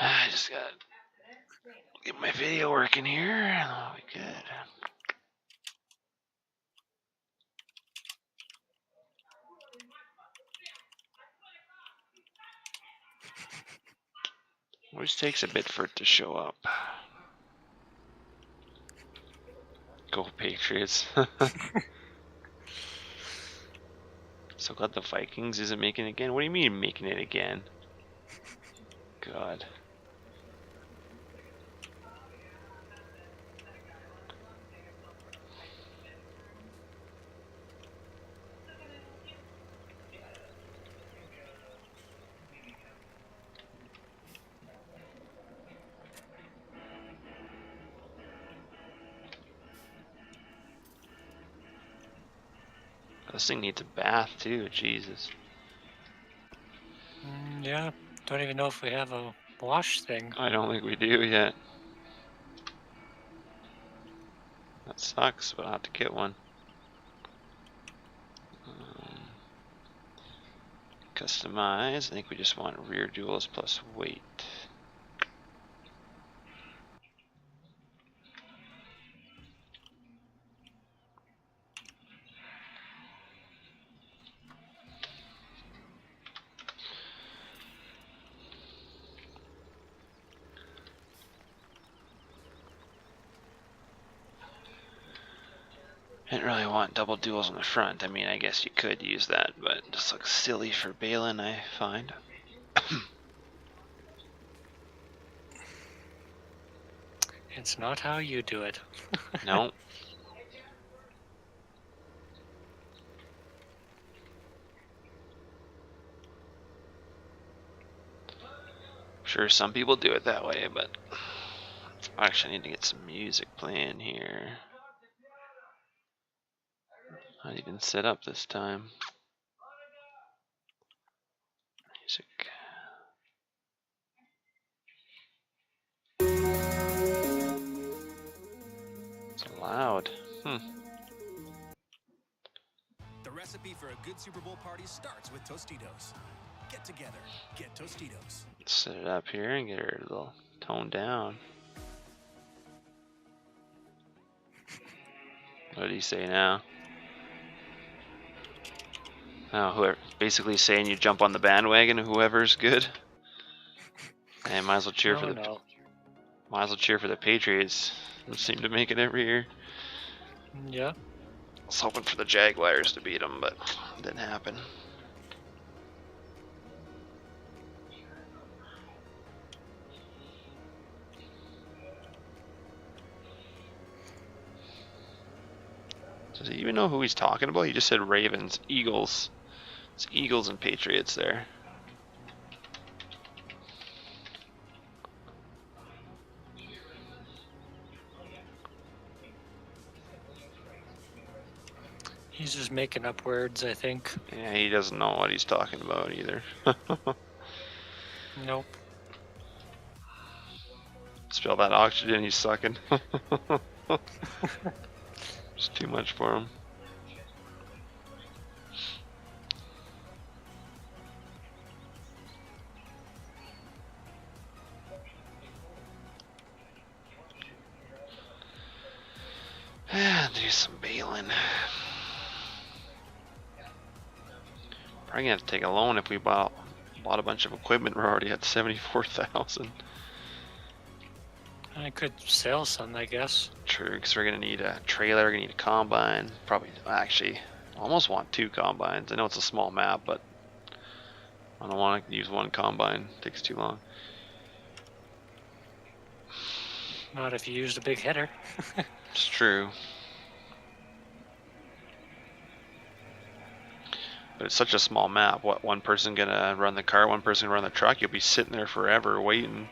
I just gotta get my video working here, and that'll be good. Always takes a bit for it to show up. Go Patriots. So glad the Vikings isn't making it again. What do you mean making it again? God. This thing needs a bath too, Jesus. Yeah, don't even know if we have a wash thing. I don't think we do yet. That sucks, but I'll have to get one. Customize. I think we just want rear duals plus weight. I didn't really want double duals on the front. I mean, I guess you could use that, but it just looks silly for Balin, I find. It's not how you do it. No. Sure, some people do it that way, but I actually need to get some music playing here. Not even set up this time. Music. It's loud. The recipe for a good Super Bowl party starts with Tostitos. Get together, get Tostitos. Let's set it up here and get her a little toned down. What did he say now? Oh, whoever, basically saying you jump on the bandwagon of whoever's good. And might as well cheer might as well cheer for the Patriots. They seem to make it every year. Yeah. I was hoping for the Jaguars to beat them, but it didn't happen. Does he even know who he's talking about? He just said Ravens, Eagles. It's Eagles and Patriots there. He's just making up words, I think. Yeah, he doesn't know what he's talking about either. Nope. Spill that oxygen he's sucking. It's too much for him. Do some bailing. Probably gonna have to take a loan if we bought a bunch of equipment. We're already at 74,000. I could sell some, I guess. True, because we're gonna need a trailer. We're gonna need a combine. Probably, actually, almost want 2 combines. I know it's a small map, but I don't want to use 1 combine. It takes too long. Not if you used a big header. It's true. But it's such a small map. What, one person gonna run the car, one person run the truck? You'll be sitting there forever waiting.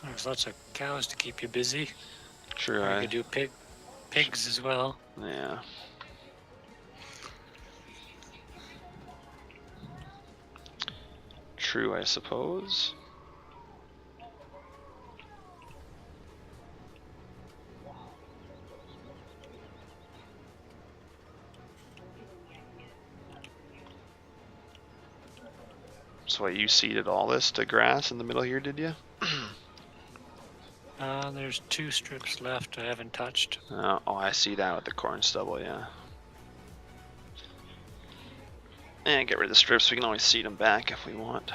There's lots of cows to keep you busy. True. Or you could do pigs as well. Yeah. True, I suppose. So you seeded all this to grass in the middle here, did you? There's 2 strips left I haven't touched. Oh, I see that with the corn stubble, yeah. And get rid of the strips, we can always seed them back if we want.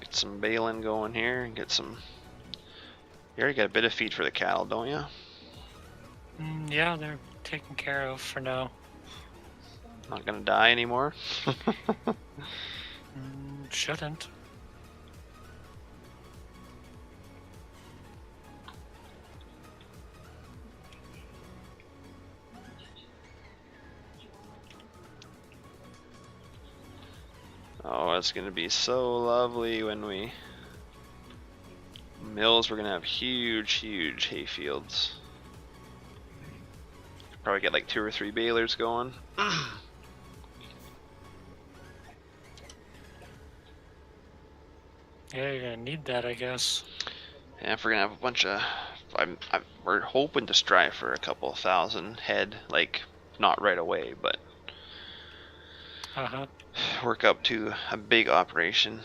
Get some baling going here and get some... You already got a bit of feed for the cattle, don't you? Yeah, they're taken care of for now. Not gonna die anymore? Shouldn't. Oh, it's gonna be so lovely when we... Mills, we're gonna have huge, huge hay fields. Probably get like 2 or 3 balers going. Yeah, you're gonna need that, I guess. Yeah, if we're gonna have a bunch of... we're hoping to strive for a couple of thousand head, like, not right away, but... work up to a big operation.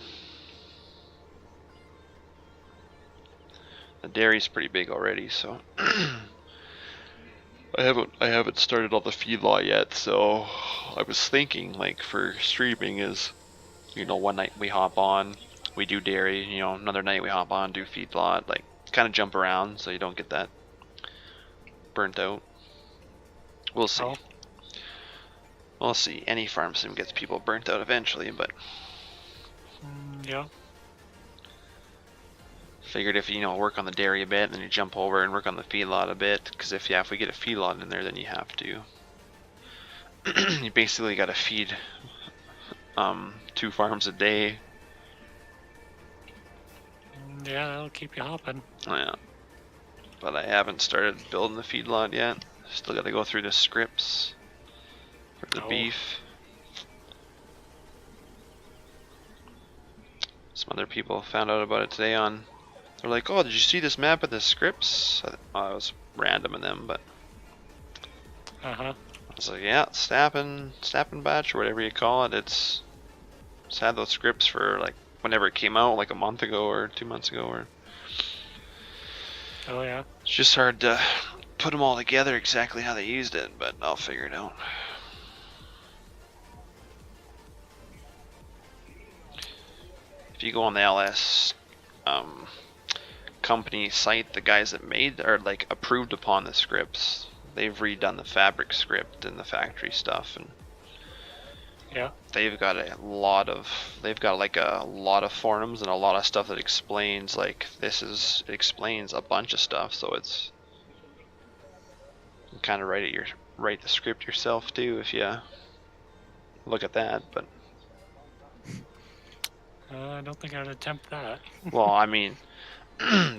The dairy's pretty big already, so... I haven't started on the feedlot yet, so I was thinking, like, for streaming is, you know, one night we hop on, we do dairy, you know, another night we hop on, do feedlot, like, kind of jump around so you don't get that burnt out. We'll see. Oh. We'll see. Any farm sim gets people burnt out eventually, but... Yeah. Figured if you know work on the dairy a bit, then you jump over and work on the feedlot a bit. Because if we get a feedlot in there, then you have to. You basically got to feed 2 farms a day. Yeah, that'll keep you hopping. Yeah, but I haven't started building the feedlot yet. Still got to go through the scripts for the beef. Some other people found out about it today on. They're like, "Oh, did you see this map of the scripts?" It was random in them, but I was like, "Yeah, Stappen batch or whatever you call it. It's had those scripts for like whenever it came out, like a month ago or 2 months ago, or." Oh yeah. It's just hard to put them all together exactly how they used it, but I'll figure it out. If you go on the LS company site, the guys that made or like approved upon the scripts, they've redone the fabric script and the factory stuff, and yeah, they've got a lot of forums and a lot of stuff that explains like it explains a bunch of stuff, so it's you kind of write the script yourself too if you look at that, but I don't think I'd attempt that. well, I mean,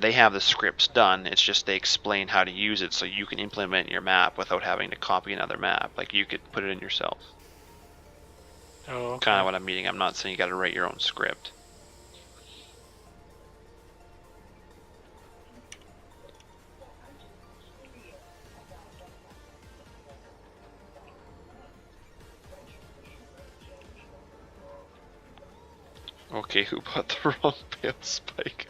they have the scripts done, it's just they explain how to use it so you can implement your map without having to copy another map. Like you could put it in yourself. Oh, okay. Kind of what I'm meaning. I'm not saying you got to write your own script. Okay, who bought the wrong bale spike?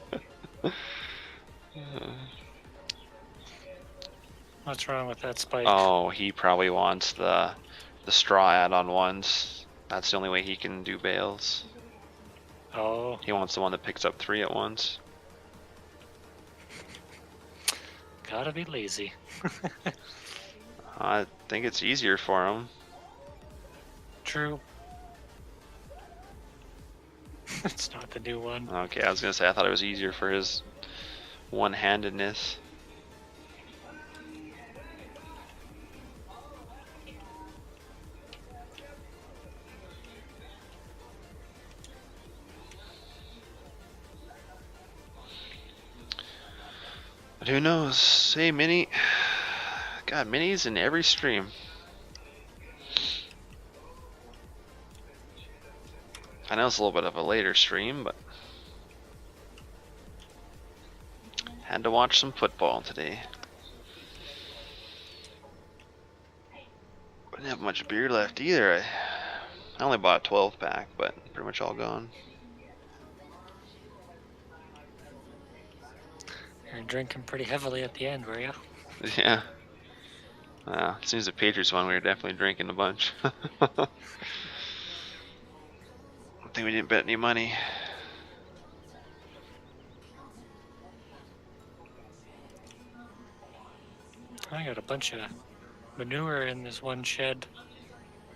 What's wrong with that spike? Oh, he probably wants the straw add-on ones. That's the only way he can do bales. Oh. He wants the one that picks up 3 at once. Gotta be lazy. I think it's easier for him. True. It's not the new one. Okay, I was gonna say I thought it was easier for his one-handedness. But who knows? Hey, Mini. God, Mini's in every stream. I know it's a little bit of a later stream, but had to watch some football today. didn't have much beer left either. I only bought a 12 pack, but pretty much all gone. You're drinking pretty heavily at the end, were you? Yeah. As soon as the Patriots won, we were definitely drinking a bunch. I think we didn't bet any money. I got a bunch of manure in this one shed.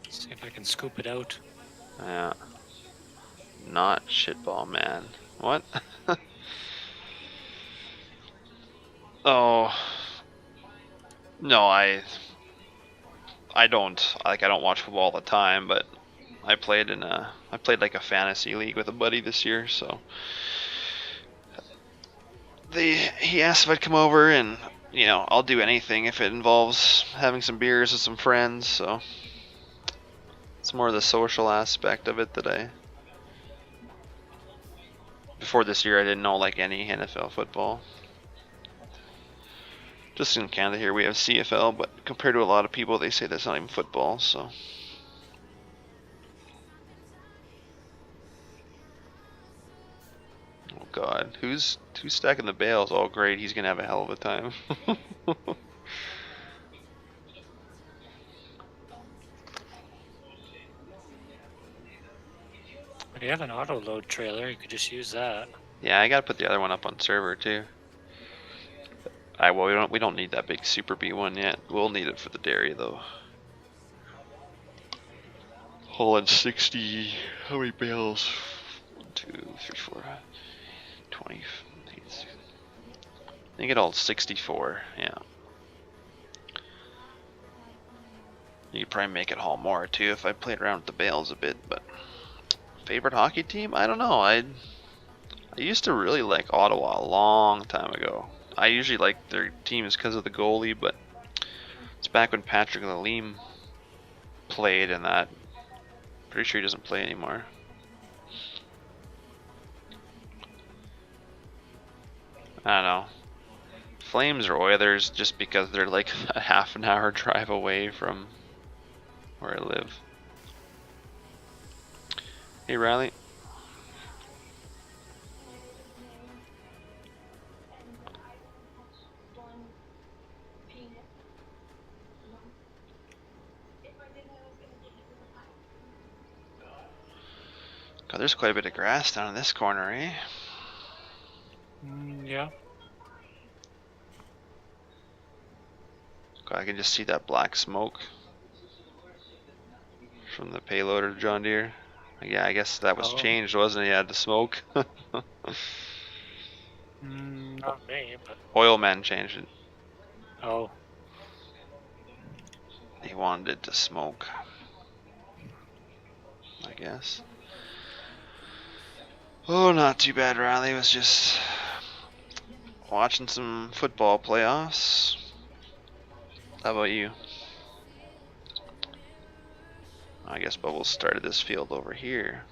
Let's see if I can scoop it out. Yeah. Not shitball, man. What? Oh. No, I don't watch football all the time, but I played like a fantasy league with a buddy this year, so he asked if I'd come over, and I'll do anything if it involves having some beers with some friends, so it's more the social aspect of it that before this year I didn't know like any NFL football. Just in Canada here we have CFL, but compared to a lot of people they say that's not even football, so. Oh god, who's stacking the bales? Oh great, he's gonna have a hell of a time. If you have an auto load trailer, you could just use that. Yeah, I gotta put the other one up on server too. Well, we don't need that big Super B one yet. We'll need it for the dairy though. Hauling 60. How many bales? 1, 2, 3, 4, 20. I think it all 64. Yeah. You could probably make it haul more too if I played around with the bales a bit. But favorite hockey team? I don't know. I used to really like Ottawa a long time ago. I usually like their teams because of the goalie, but it's back when Patrick Lalime played, and that. Pretty sure he doesn't play anymore. I don't know. Flames or Oilers just because they're like a half an hour drive away from where I live. Hey Riley. God, there's quite a bit of grass down in this corner, eh? Yeah. God, I can just see that black smoke from the payloader John Deere. Yeah, I guess that was changed, wasn't it? Yeah, the smoke. Not me, but... Oil Man changed it. Oh. He wanted it to smoke, I guess. Oh, not too bad, Riley. Was just watching some football playoffs. How about you? I guess Bubbles started this field over here.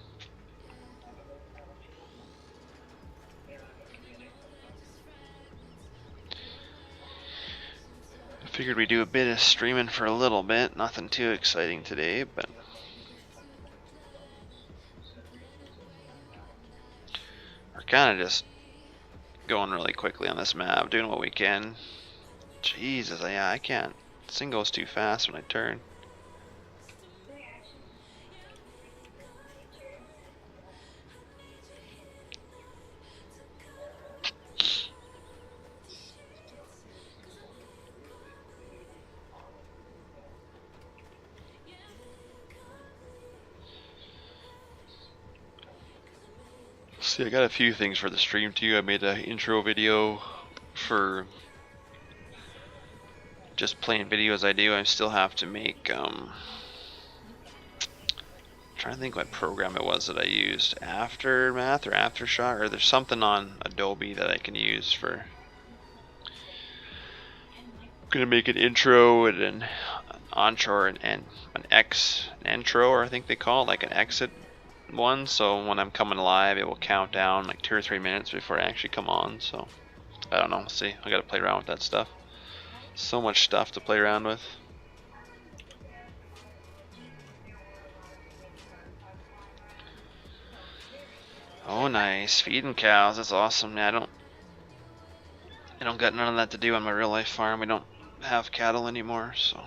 I figured we'd do a bit of streaming for a little bit. Nothing too exciting today, but we're kind of just going really quickly on this map, doing what we can. Jesus, yeah, I can't. This thing goes too fast when I turn. See, I got a few things for the stream too. I made an intro video for just playing videos I do. I still have to make I'm trying to think what program it was that I used. Aftermath or Aftershock, or there's something on Adobe that I can use for. I'm gonna make an intro and an onshore and an intro, or I think they call it, like an exit one, so when I'm coming live it will count down like 2 or 3 minutes before I actually come on. So I don't know, we'll see. I gotta play around with that stuff. So much stuff to play around with. Oh, nice. Feeding cows. That's awesome. Yeah, I don't got none of that to do on my real life farm. We don't have cattle anymore, so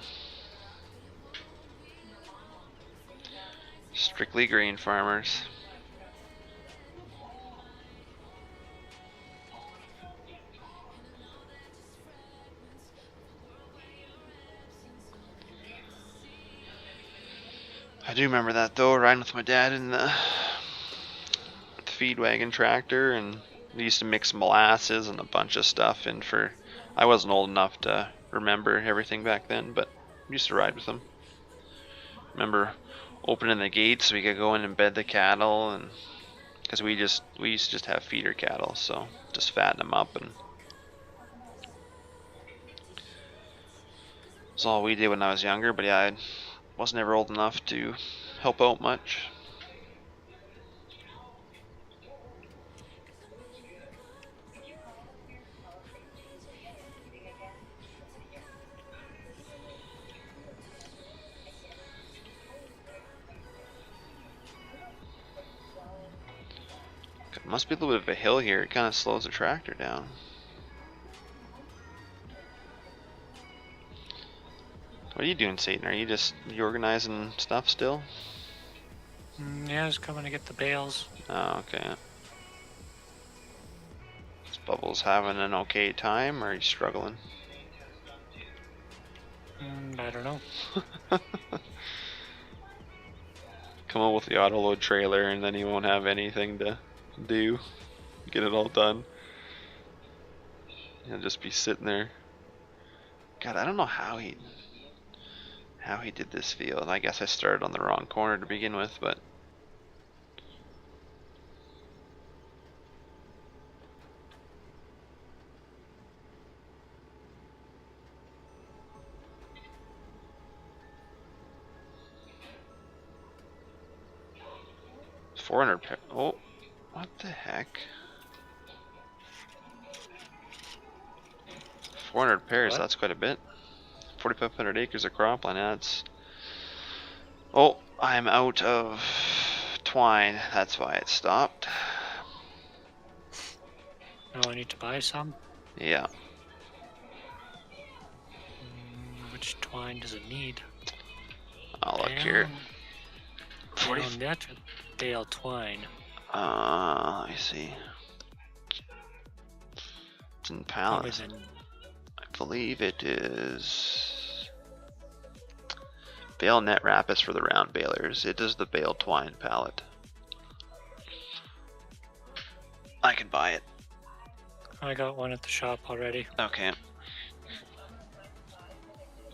strictly grain farmers. I do remember that though, riding with my dad in the feed wagon tractor, and we used to mix molasses and a bunch of stuff in for. I wasn't old enough to remember everything back then, but we used to ride with them. Remember opening the gates so we could go in and bed the cattle, and because we used to just have feeder cattle, so just fatten them up, and that's all we did when I was younger. But yeah, I wasn't ever old enough to help out much. It must be a little bit of a hill here. It kind of slows the tractor down. What are you doing, Satan? Are you organizing stuff still? Yeah, I was coming to get the bales. Oh, okay. Is Bubbles having an okay time, or are you struggling? I don't know. Come up with the auto load trailer, and then he won't have anything to do. Get it all done. He'll just be sitting there. God, I don't know how he did this field. I guess I started on the wrong corner to begin with, but $400. Oh, what the heck? 400 pairs. What? That's quite a bit. 4,500 acres of cropland. That's. Oh, I'm out of twine. That's why it stopped. Oh, I need to buy some? Yeah. Which twine does it need? I'll look here. That's bale twine. Let me see. It's in pallets. I believe it is. Bale net wrap is for the round balers. It is the bale twine pallet. I can buy it. I got one at the shop already. Okay.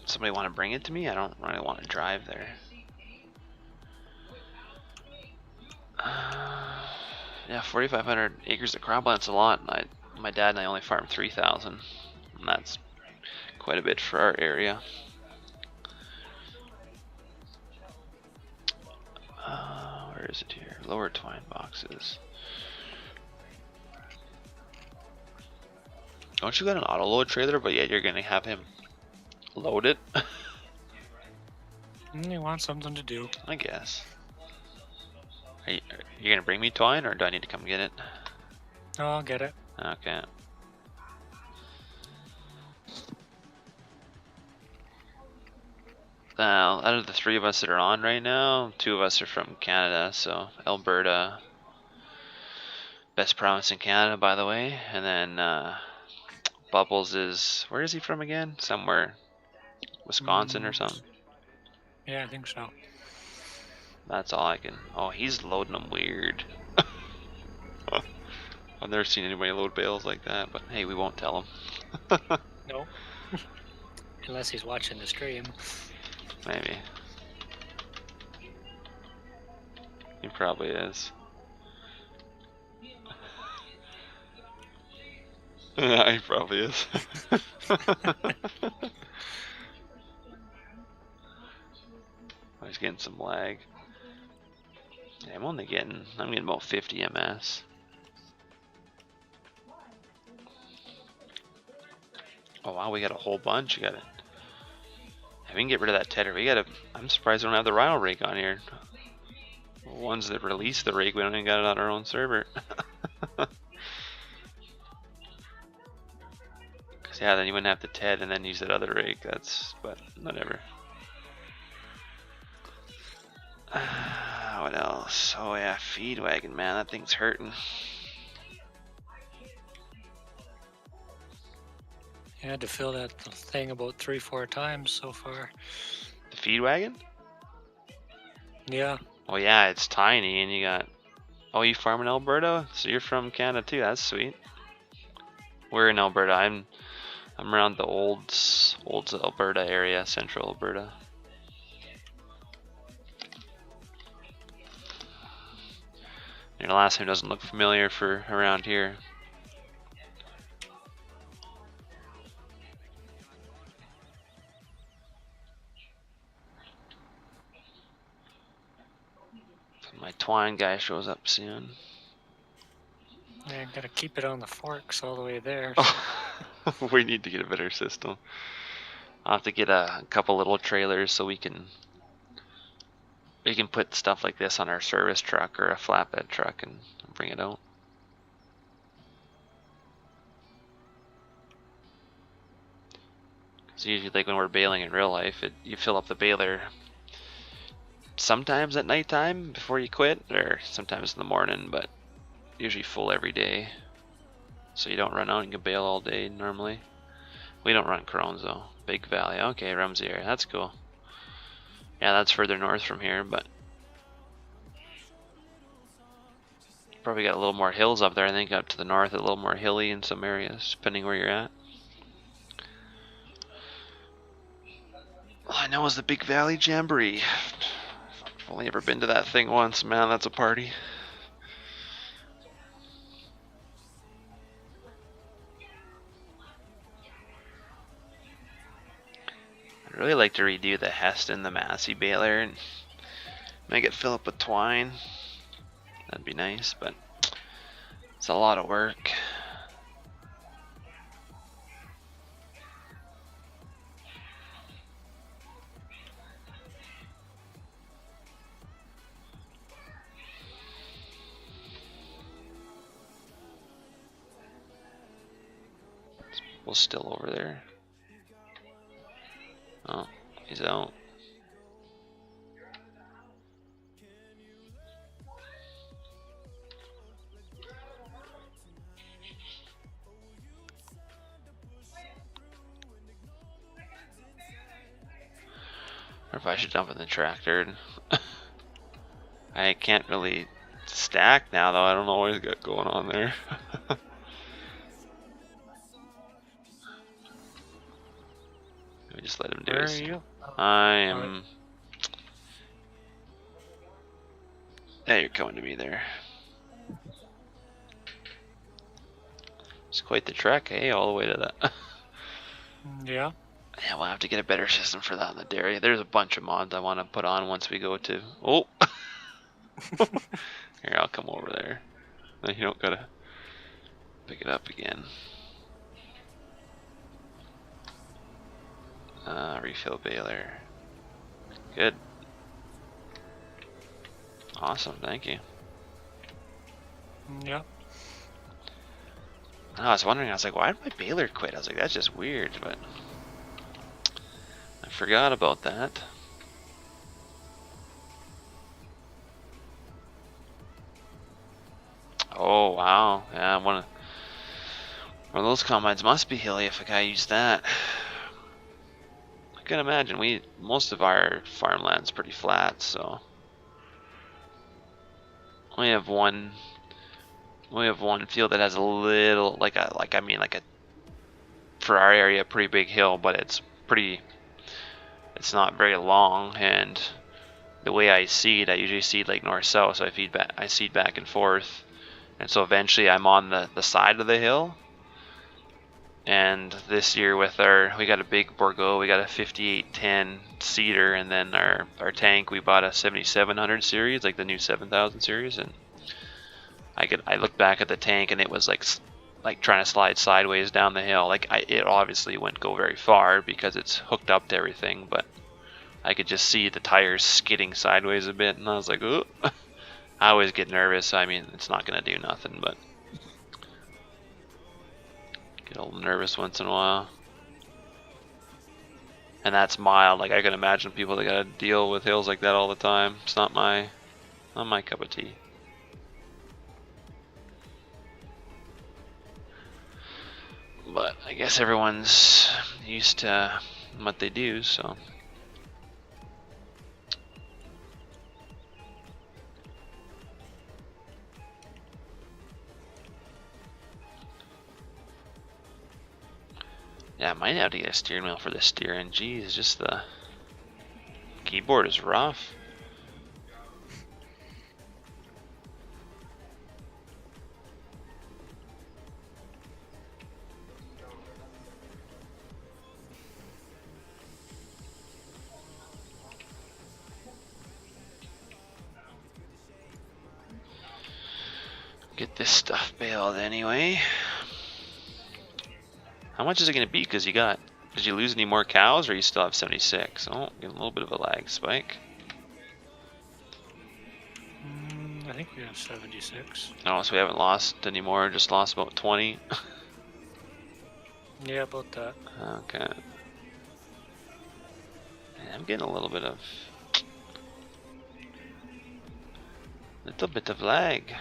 Somebody want to bring it to me? I don't really want to drive there. Yeah, 4,500 acres of cropland's a lot. My dad and I only farm 3,000, and that's quite a bit for our area. Where is it here? Lower twine boxes. Don't you got an auto load trailer? But yeah, you're gonna have him load it. You want something to do. I guess. Are you gonna bring me twine, or do I need to come get it? Oh, I'll get it. Okay. Now, out of the three of us that are on right now, two of us are from Canada, so Alberta, best province in Canada, by the way, and then Bubbles is, where is he from again? Somewhere, Wisconsin or something. Yeah, I think so. That's all I can. Oh, he's loading them weird. I've never seen anybody load bales like that, but hey, we won't tell him. No. Unless he's watching the stream. Maybe. He probably is. Yeah, he probably is. Oh, he's getting some lag. Yeah, I'm getting about 50 ms. Oh wow, we got a whole bunch. If we can get rid of that tedder, I'm surprised we don't have the rhino rig on here. ones that release the rig, we don't even got it on our own server. Cause yeah, then you wouldn't have to TED and then use that other rig. But whatever. What else? Oh yeah, feed wagon, man, that thing's hurting. You had to fill that thing about 3-4 times so far. The feed wagon? Yeah. Oh yeah, it's tiny, and you got. Oh, you farm in Alberta? So you're from Canada too? That's sweet. We're in Alberta. I'm around the old Alberta area, central Alberta. Your last name doesn't look familiar for around here. My twine guy shows up soon. Yeah, I'm gonna keep it on the forks all the way there. We need to get a better system. I'll have to get a couple little trailers so we can put stuff like this on our service truck or a flatbed truck and bring it out. So usually, like when we're baling in real life, you fill up the baler sometimes at nighttime before you quit, or sometimes in the morning, but usually full every day. So you don't run out and you can bail all day normally. We don't run Crohn's though. Big Valley. Okay, Rumsey area. That's cool. Yeah, that's further north from here, but probably got a little more hills up there. I think up to the north, a little more hilly in some areas, depending where you're at. All I know is the Big Valley Jamboree. I've only ever been to that thing once. Man, that's a party. I'd really like to redo the Heston, the Massey baler, and make it fill up with twine. That'd be nice, but it's a lot of work. We're still over there. Oh, he's out. Or if I should dump in the tractor. I can't really stack now though. I don't know what he's got going on there. Let me just let him do Where his. are you? I am. Yeah, you're coming to me there. It's quite the trek, eh? All the way to that. Yeah. Yeah, we'll have to get a better system for that in the dairy. There's a bunch of mods I want to put on once we go to. Oh! Here, I'll come over there. You don't gotta pick it up again. Refill baler. Good. Awesome, thank you. Yeah. I was wondering, I was like, why did my baler quit? I was like, that's just weird, but I forgot about that. Oh wow, yeah, one of those combines must be hilly if a guy used that. I can imagine most of our farmland's pretty flat, so we have one field that has a little like a for our area a pretty big hill, but it's not very long, and the way I seed, I usually seed like north south, so I seed back and forth, and so eventually I'm on the side of the hill. And this year we got a big Bourgeois, we got a 5810 seeder, and then our tank, we bought a 7700 series, like the new 7000 series, and I looked back at the tank and it was like trying to slide sideways down the hill. It obviously wouldn't go very far because it's hooked up to everything, but I could just see the tires skidding sideways a bit, and I was like, oh. I always get nervous. I mean, it's not gonna do nothing, but get a little nervous once in a while. And that's mild. Like I can imagine people that gotta deal with hills like that all the time. It's not my cup of tea. But I guess everyone's used to what they do, so. Yeah, I might have to get a steering wheel for this steering. Geez, just the keyboard is rough. Get this stuff bailed anyway. How much is it going to be? Because did you lose any more cows, or you still have 76? Oh, getting a little bit of a lag spike. I think we have 76. Oh, so we haven't lost any more, just lost about 20. Yeah, about that. Okay. Man, I'm getting a little bit of lag.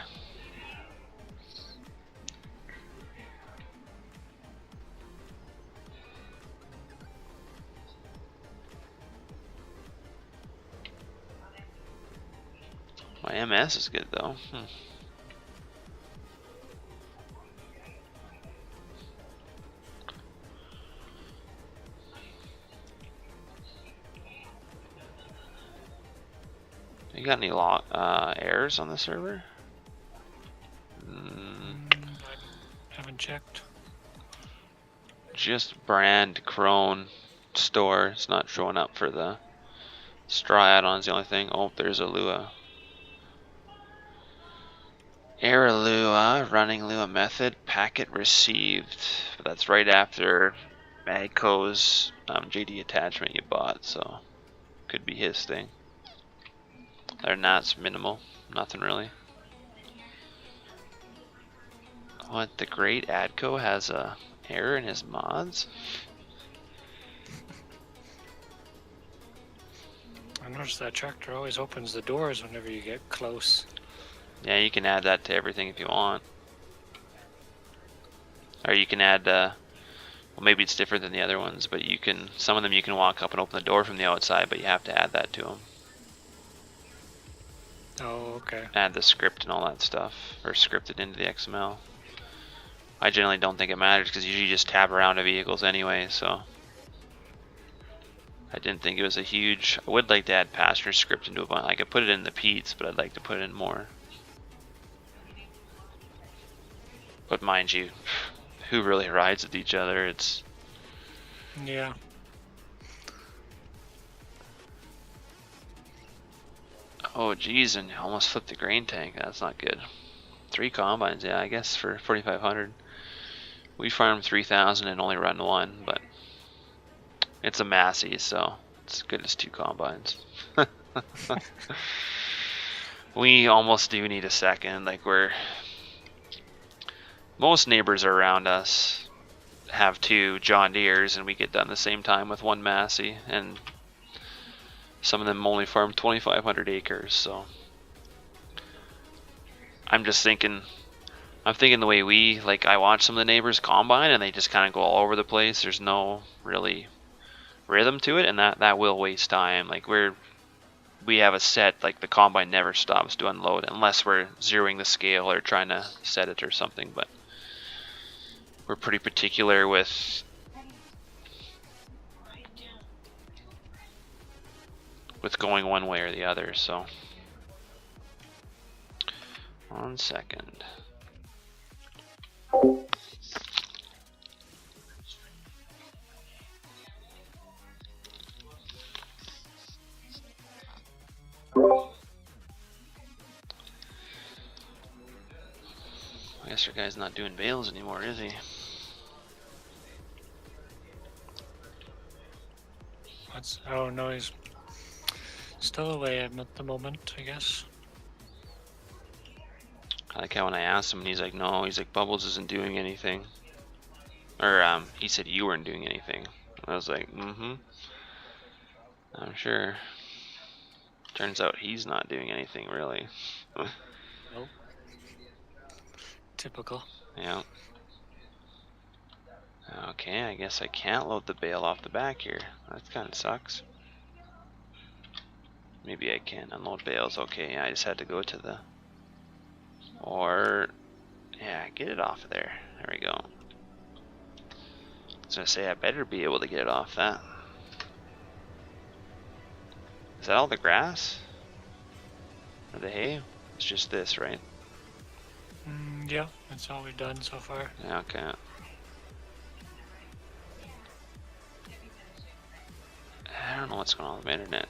My MS is good though. You got any errors on the server? I haven't checked. Just brand Crone store. It's not showing up for the straw add-ons. The only thing. Oh, there's a Lua. Error Lua, running Lua method, packet received. But that's right after Magco's JD attachment you bought, so could be his thing. Other than that, it's minimal. Nothing really. What, the great Adco has a error in his mods? I noticed that tractor always opens the doors whenever you get close. Yeah, you can add that to everything if you want. Or you can add, well, maybe it's different than the other ones, but you can, some of them you can walk up and open the door from the outside, but you have to add that to them. Oh, okay. Add the script and all that stuff, or script it into the XML. I generally don't think it matters because usually you just tab around to vehicles anyway, so I didn't think it was a huge. I would like to add passenger script into a bunch. I could put it in the Pete's, but I'd like to put it in more. But mind you, who really rides with each other? It's yeah. Oh geez, and almost flipped the grain tank. That's not good. 3 combines, yeah, I guess for 4,500. We farmed 3,000 and only run 1, but it's a Massey, so it's as good as 2 combines. We almost do need a second. Like most neighbors around us have 2 John Deeres, and we get done the same time with 1 Massey, and some of them only farm 2,500 acres, so I'm thinking the way I watch some of the neighbors combine and they just kind of go all over the place. There's no really rhythm to it, and that will waste time. Like we have a set, like the combine never stops to unload unless we're zeroing the scale or trying to set it or something, but we're pretty particular with going one way or the other, so 1 second. I guess your guy's not doing bales anymore, is he? Oh no, he's still away at the moment, I guess. Like how when I asked him, and he's like, no, he's like, Bubbles isn't doing anything. Or he said you weren't doing anything. I was like, mm-hmm. I'm sure. Turns out he's not doing anything really. Nope. Typical. Yeah. Okay, I guess I can't load the bale off the back here. That kind of sucks. Maybe I can unload bales. Okay, yeah, I just had to go to the... Or... Yeah, get it off of there. There we go. I was gonna say, I better be able to get it off that. Is that all the grass? Or the hay? It's just this, right? Yeah, that's all we've done so far. Yeah, okay. I don't know what's going on with my internet.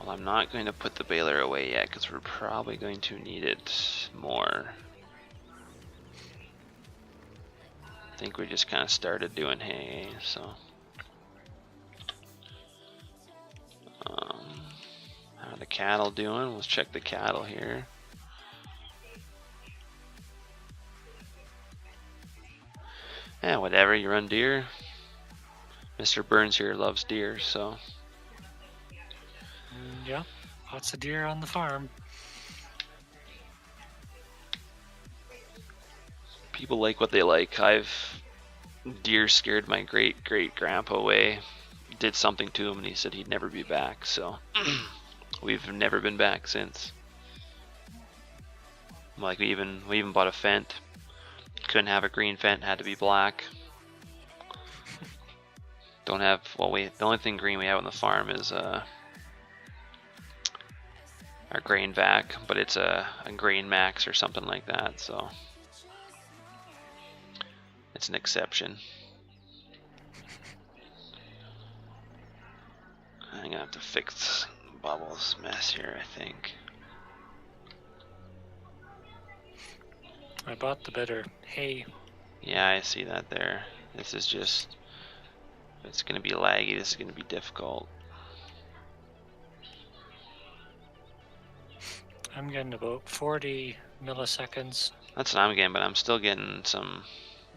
Well, I'm not going to put the baler away yet because we're probably going to need it more. I think we just kind of started doing hay, so. How are the cattle doing? Let's check the cattle here. Yeah, whatever, you run deer. Mr. Burns here loves deer, so. Yeah, lots of deer on the farm. People like what they like. Deer scared my great-great-grandpa away. Did something to him and he said he'd never be back, so. We've never been back since. Like we even bought a Fent. Couldn't have a green Fent, had to be black. Don't have, well, the only thing green we have on the farm is our grain vac, but it's a grain max or something like that, so it's an exception. I'm gonna have to fix Bubbles' mess here, I think. I bought the better hay. Yeah, I see that there. This is just, it's gonna be laggy, this is gonna be difficult. I'm getting about 40 milliseconds. That's what I'm getting, but I'm still getting some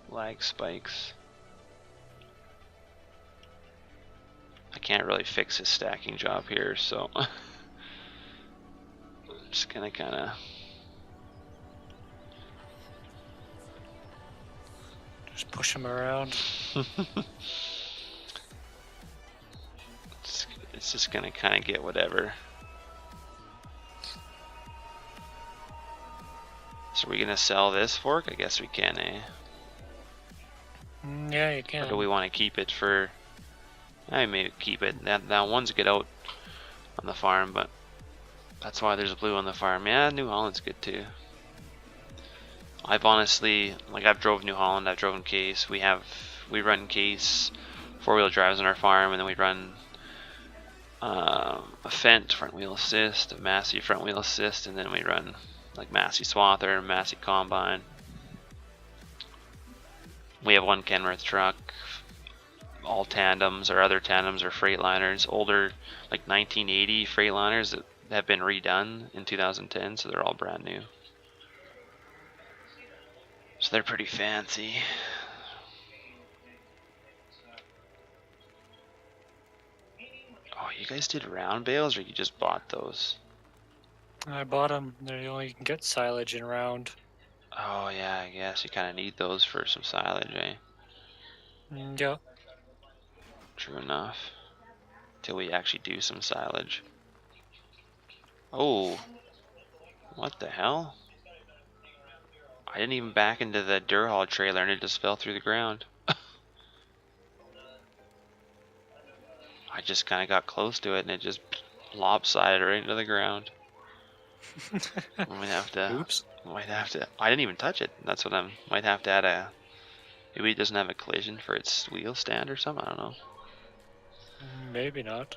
lag spikes. I can't really fix his stacking job here, so I'm just gonna kinda just push him around. It's just gonna kinda get whatever. So are we gonna sell this fork? I guess we can, eh? Yeah, you can. Or do we want to keep it for... I may keep it. That one's good out on the farm, but that's why there's blue on the farm. Yeah, New Holland's good too. I've honestly, like, I've drove New Holland, I've driven Case. We run Case 4-wheel drives on our farm, and then we run a Fent front wheel assist, a Massey front wheel assist, and then we run like Massey Swather, Massey Combine. We have one Kenworth truck. All tandems or other tandems or Freightliners, older like 1980 Freightliners that have been redone in 2010, so they're all brand new. So they're pretty fancy. Oh, you guys did round bales or you just bought those? I bought them. They're the only you can get silage in round. Oh yeah, I guess you kind of need those for some silage, eh? Yeah. True enough. Till we actually do some silage. Oh, what the hell? I didn't even back into the Durhal trailer and it just fell through the ground. I just kind of got close to it and it just lopsided right into the ground. Might have to. Oops. Might have to. I didn't even touch it. That's what I might have to add a. Maybe it doesn't have a collision for its wheel stand or something. I don't know. Maybe not.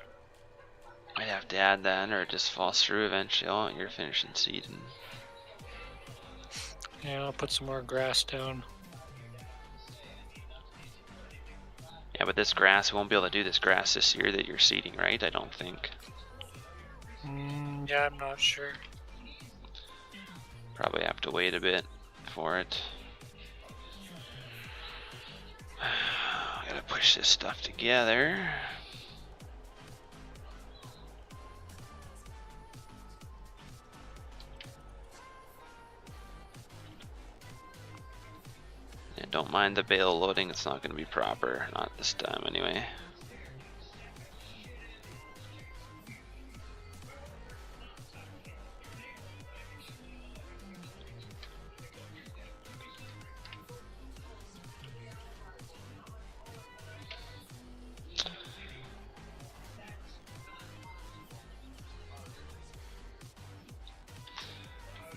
Might have to add that, or it just falls through eventually. Oh, you're finishing seeding. Yeah, I'll put some more grass down. Yeah, but this grass, we won't be able to do this grass this year that you're seeding, right? I don't think. Yeah, I'm not sure. Probably have to wait a bit for it. Gotta push this stuff together. Yeah, don't mind the bale loading, it's not gonna be proper. Not this time anyway.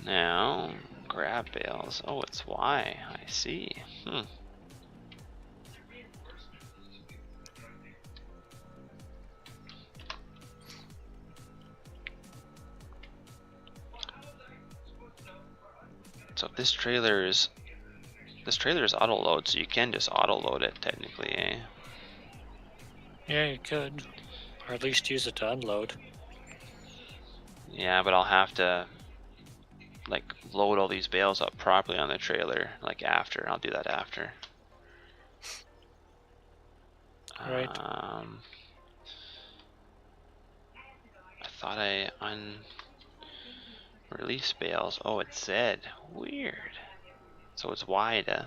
Now, grab bales. Oh, it's Y. I see. So if this trailer is auto load, so you can just auto load it technically, eh? Yeah, you could. Or at least use it to unload. Yeah, but I'll have to like load all these bales up properly on the trailer, like after. I'll do that after. Right. I thought I release bales. Oh, it's Z. Weird. So it's Y to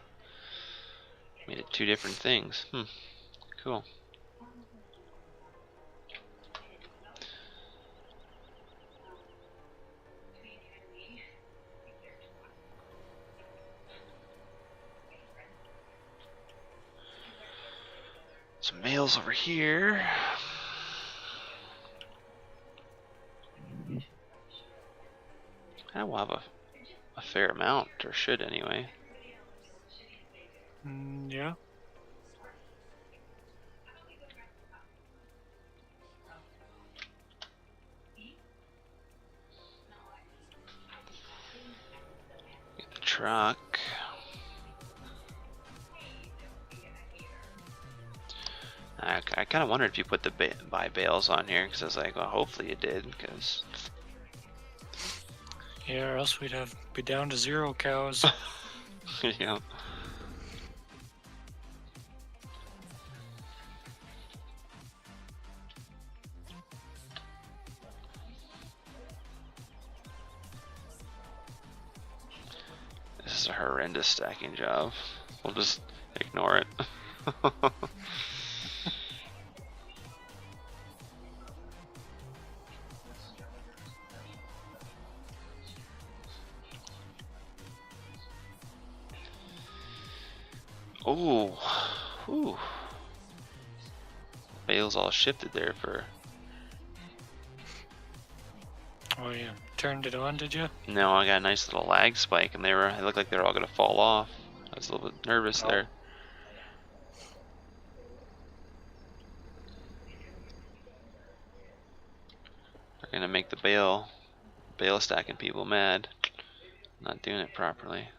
made it two different things. Cool. Some bales over here. I will have a fair amount, or should anyway. Yeah. Get the truck. I kind of wondered if you put the buy bales on here, because I was like, well, hopefully you did, because... Yeah, or else we'd be down to 0 cows. Yeah. This is a horrendous stacking job. We'll just ignore it. Oh, whew. Bales all shifted there for... Oh, yeah. Turned it on, did you? No, I got a nice little lag spike, and it looked like they were all gonna fall off. I was a little bit nervous there. They're gonna make the bale stacking people mad. Not doing it properly.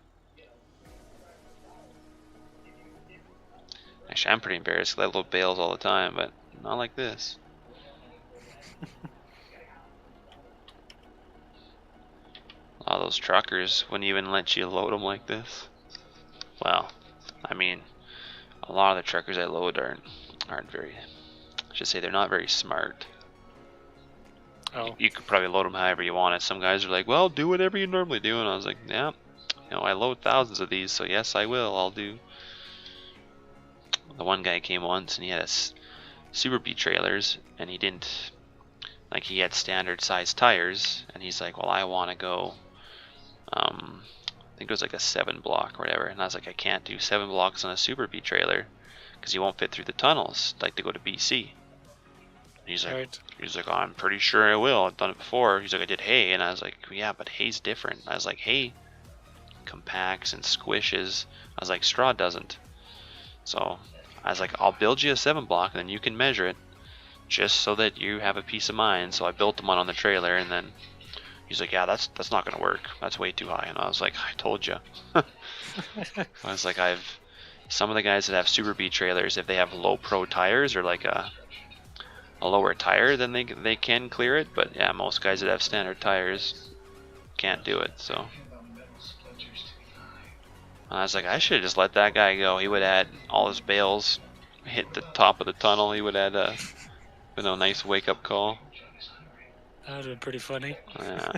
Actually, I'm pretty embarrassed because I load bales all the time, but not like this. A lot of those truckers wouldn't even let you load them like this. Well, I mean, a lot of the truckers I load aren't very, I should say they're not very smart. Oh. You could probably load them however you want it. Some guys are like, well, do whatever you normally do, and I was like, yeah, I load thousands of these, so yes, I will. I'll do. The one guy came once and he had Super B trailers, and he didn't, like, he had standard size tires, and he's like, well, I want to go, I think it was like a 7 block or whatever, and I was like, I can't do 7 blocks on a Super B trailer because you won't fit through the tunnels, like to go to BC. He's like, Right. oh, I'm pretty sure I will. I've done it before. He's like, I did hay, and I was like, yeah, but hay's different. I was like, hay compacts and squishes. I was like, straw doesn't. So I was like, I'll build you a 7 block, and then you can measure it, just so that you have a peace of mind. So I built them on the trailer, and then he's like, yeah, that's not gonna work. That's way too high. And I was like, I told you. I was like, some of the guys that have Super B trailers, if they have low pro tires or like a a lower tire, then they can clear it. But yeah, most guys that have standard tires can't do it. So I was like, I should have just let that guy go. He would have had all his bales hit the top of the tunnel. He would have had a nice wake up call. That would have been pretty funny. Yeah.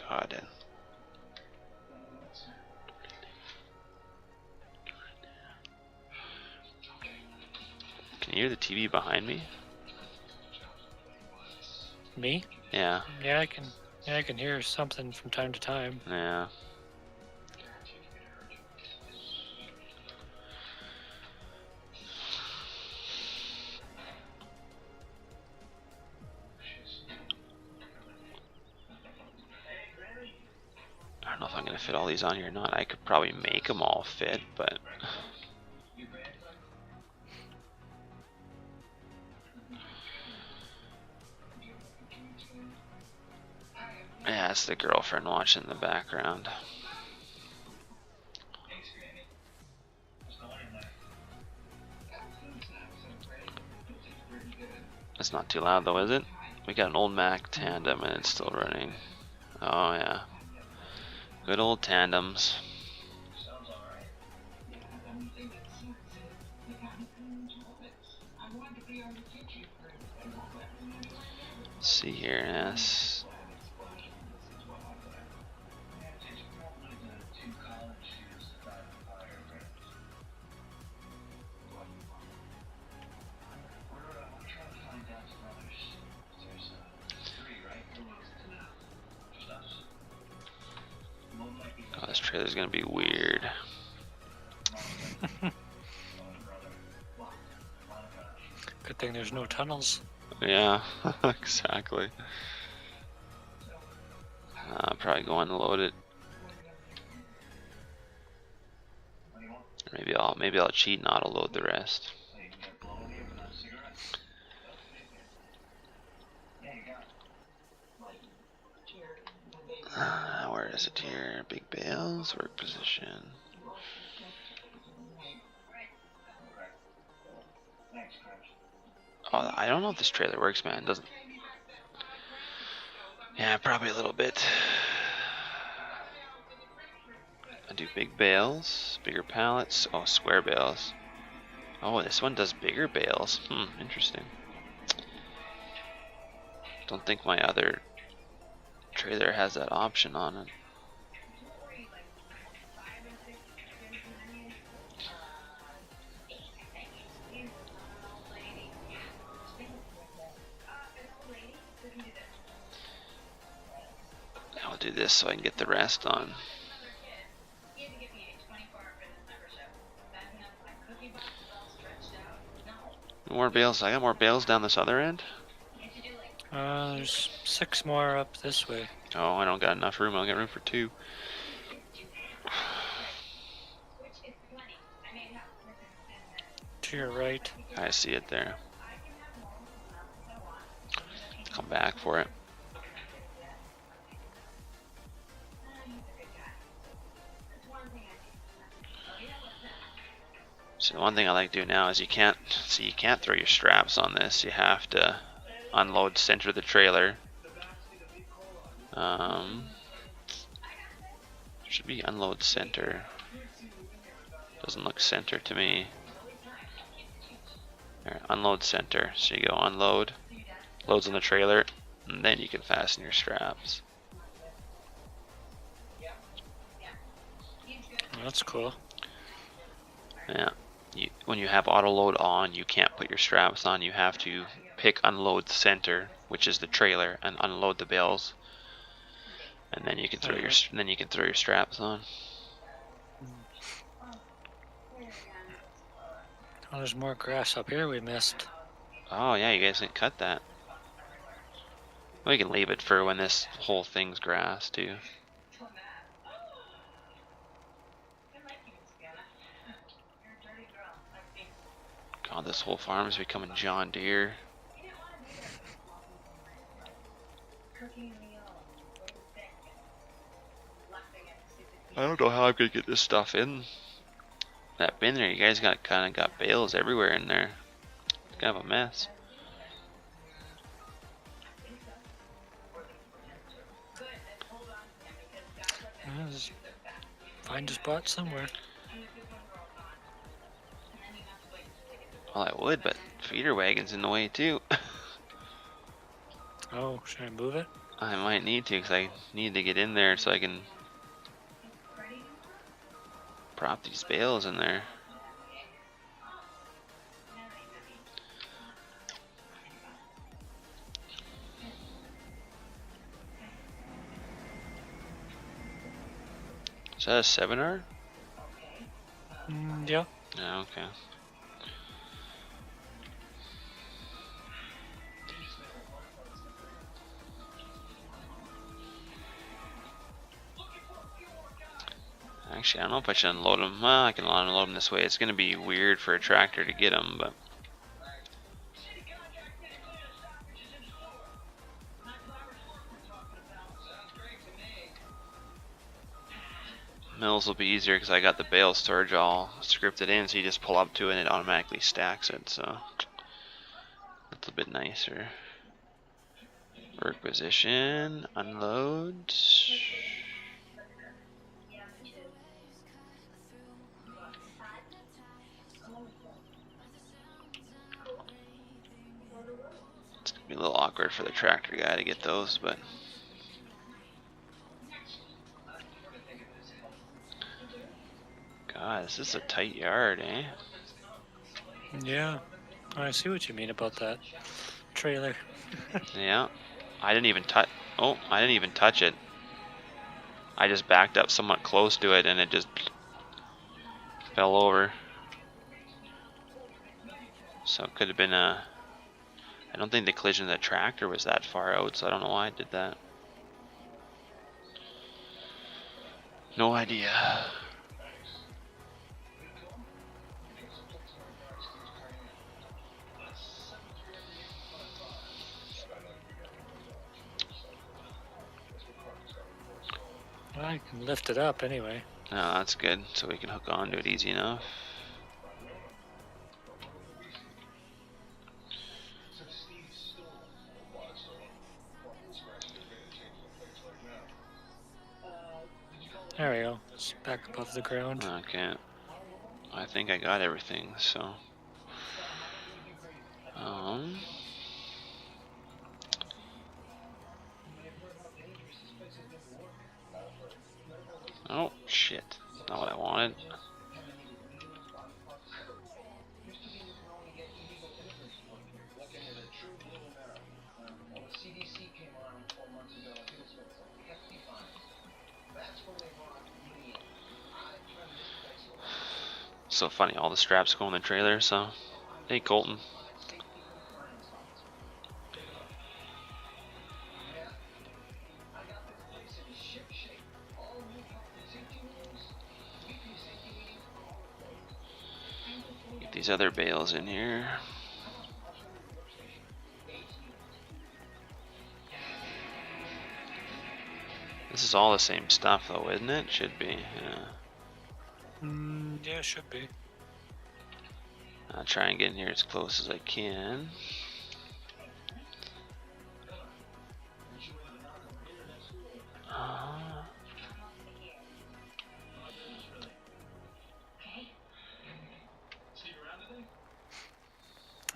God. Can you hear the TV behind me? Me? Yeah. Yeah, I can. Yeah, I can hear something from time to time. Yeah. I don't know if I'm gonna fit all these on here or not. I could probably make them all fit, but yeah, it's the girlfriend watching in the background. It's not too loud though, is it? We got an old Mac tandem and it's still running. Oh yeah. Good old tandems. Let's see here, yes. Oh, this trailer's gonna be weird. Good thing there's no tunnels. Yeah, exactly. Probably go unload it. Maybe I'll cheat and auto load the rest. Where is it here? Big bales, work position. Oh, I don't know if this trailer works, man. Doesn't. Yeah, probably a little bit. I do big bales, bigger pallets. Oh, square bales. Oh, this one does bigger bales. Interesting. Don't think my other trailer has that option on it. I'll do this so I can get the rest on. More bales. I got more bales down this other end. There's 6 more up this way. Oh, I don't got enough room. I'll get room for 2. To your right. I see it there. Come back for it. So one thing I like to do now is you can't throw your straps on this. You have to unload center the trailer. Should be unload center. Doesn't look center to me. There, unload center. So you go unload, loads on the trailer, and then you can fasten your straps. That's cool. Yeah. When you have auto load on, you can't put your straps on. You have to pick unload center, which is the trailer, and unload the bales, and then you can throw your straps on. Oh, there's more grass up here we missed. Oh yeah, you guys didn't cut that. We can leave it for when this whole thing's grass too. God, this whole farm is becoming John Deere. I don't know how I'm gonna get this stuff in that bin there. You guys kind of got bales everywhere in there. It's kind of a mess. Just find a spot somewhere. Well, I would, but feeder wagon's in the way too. Oh, should I move it? I might need to, because I need to get in there so I can prop these bales in there. Is that a 7R? Yeah. Yeah, okay. Actually, I don't know if I should unload them. Well, I can unload them this way. It's going to be weird for a tractor to get them, but... Mills will be easier because I got the bale storage all scripted in, so you just pull up to it and it automatically stacks it, so... That's a bit nicer. Work position, unload... It's gonna be a little awkward for the tractor guy to get those, but... God, this is a tight yard, eh? Yeah. I see what you mean about that trailer. Yeah. I didn't even touch... Oh, I didn't even touch it. I just backed up somewhat close to it and it just fell over. So it could have been a... I don't think the collision of the tractor was that far out, so I don't know why I did that. No idea. Well, I can lift it up anyway. No, that's good, so we can hook onto it easy enough. There we go. It's back above the ground. Okay. I think I got everything, so... Oh, shit. Not what I wanted. So funny, all the straps go in the trailer, so... Hey, Colton. Get these other bales in here. This is all the same stuff though, isn't it? Should be, yeah. Yeah, should be. I'll try and get in here as close as I can.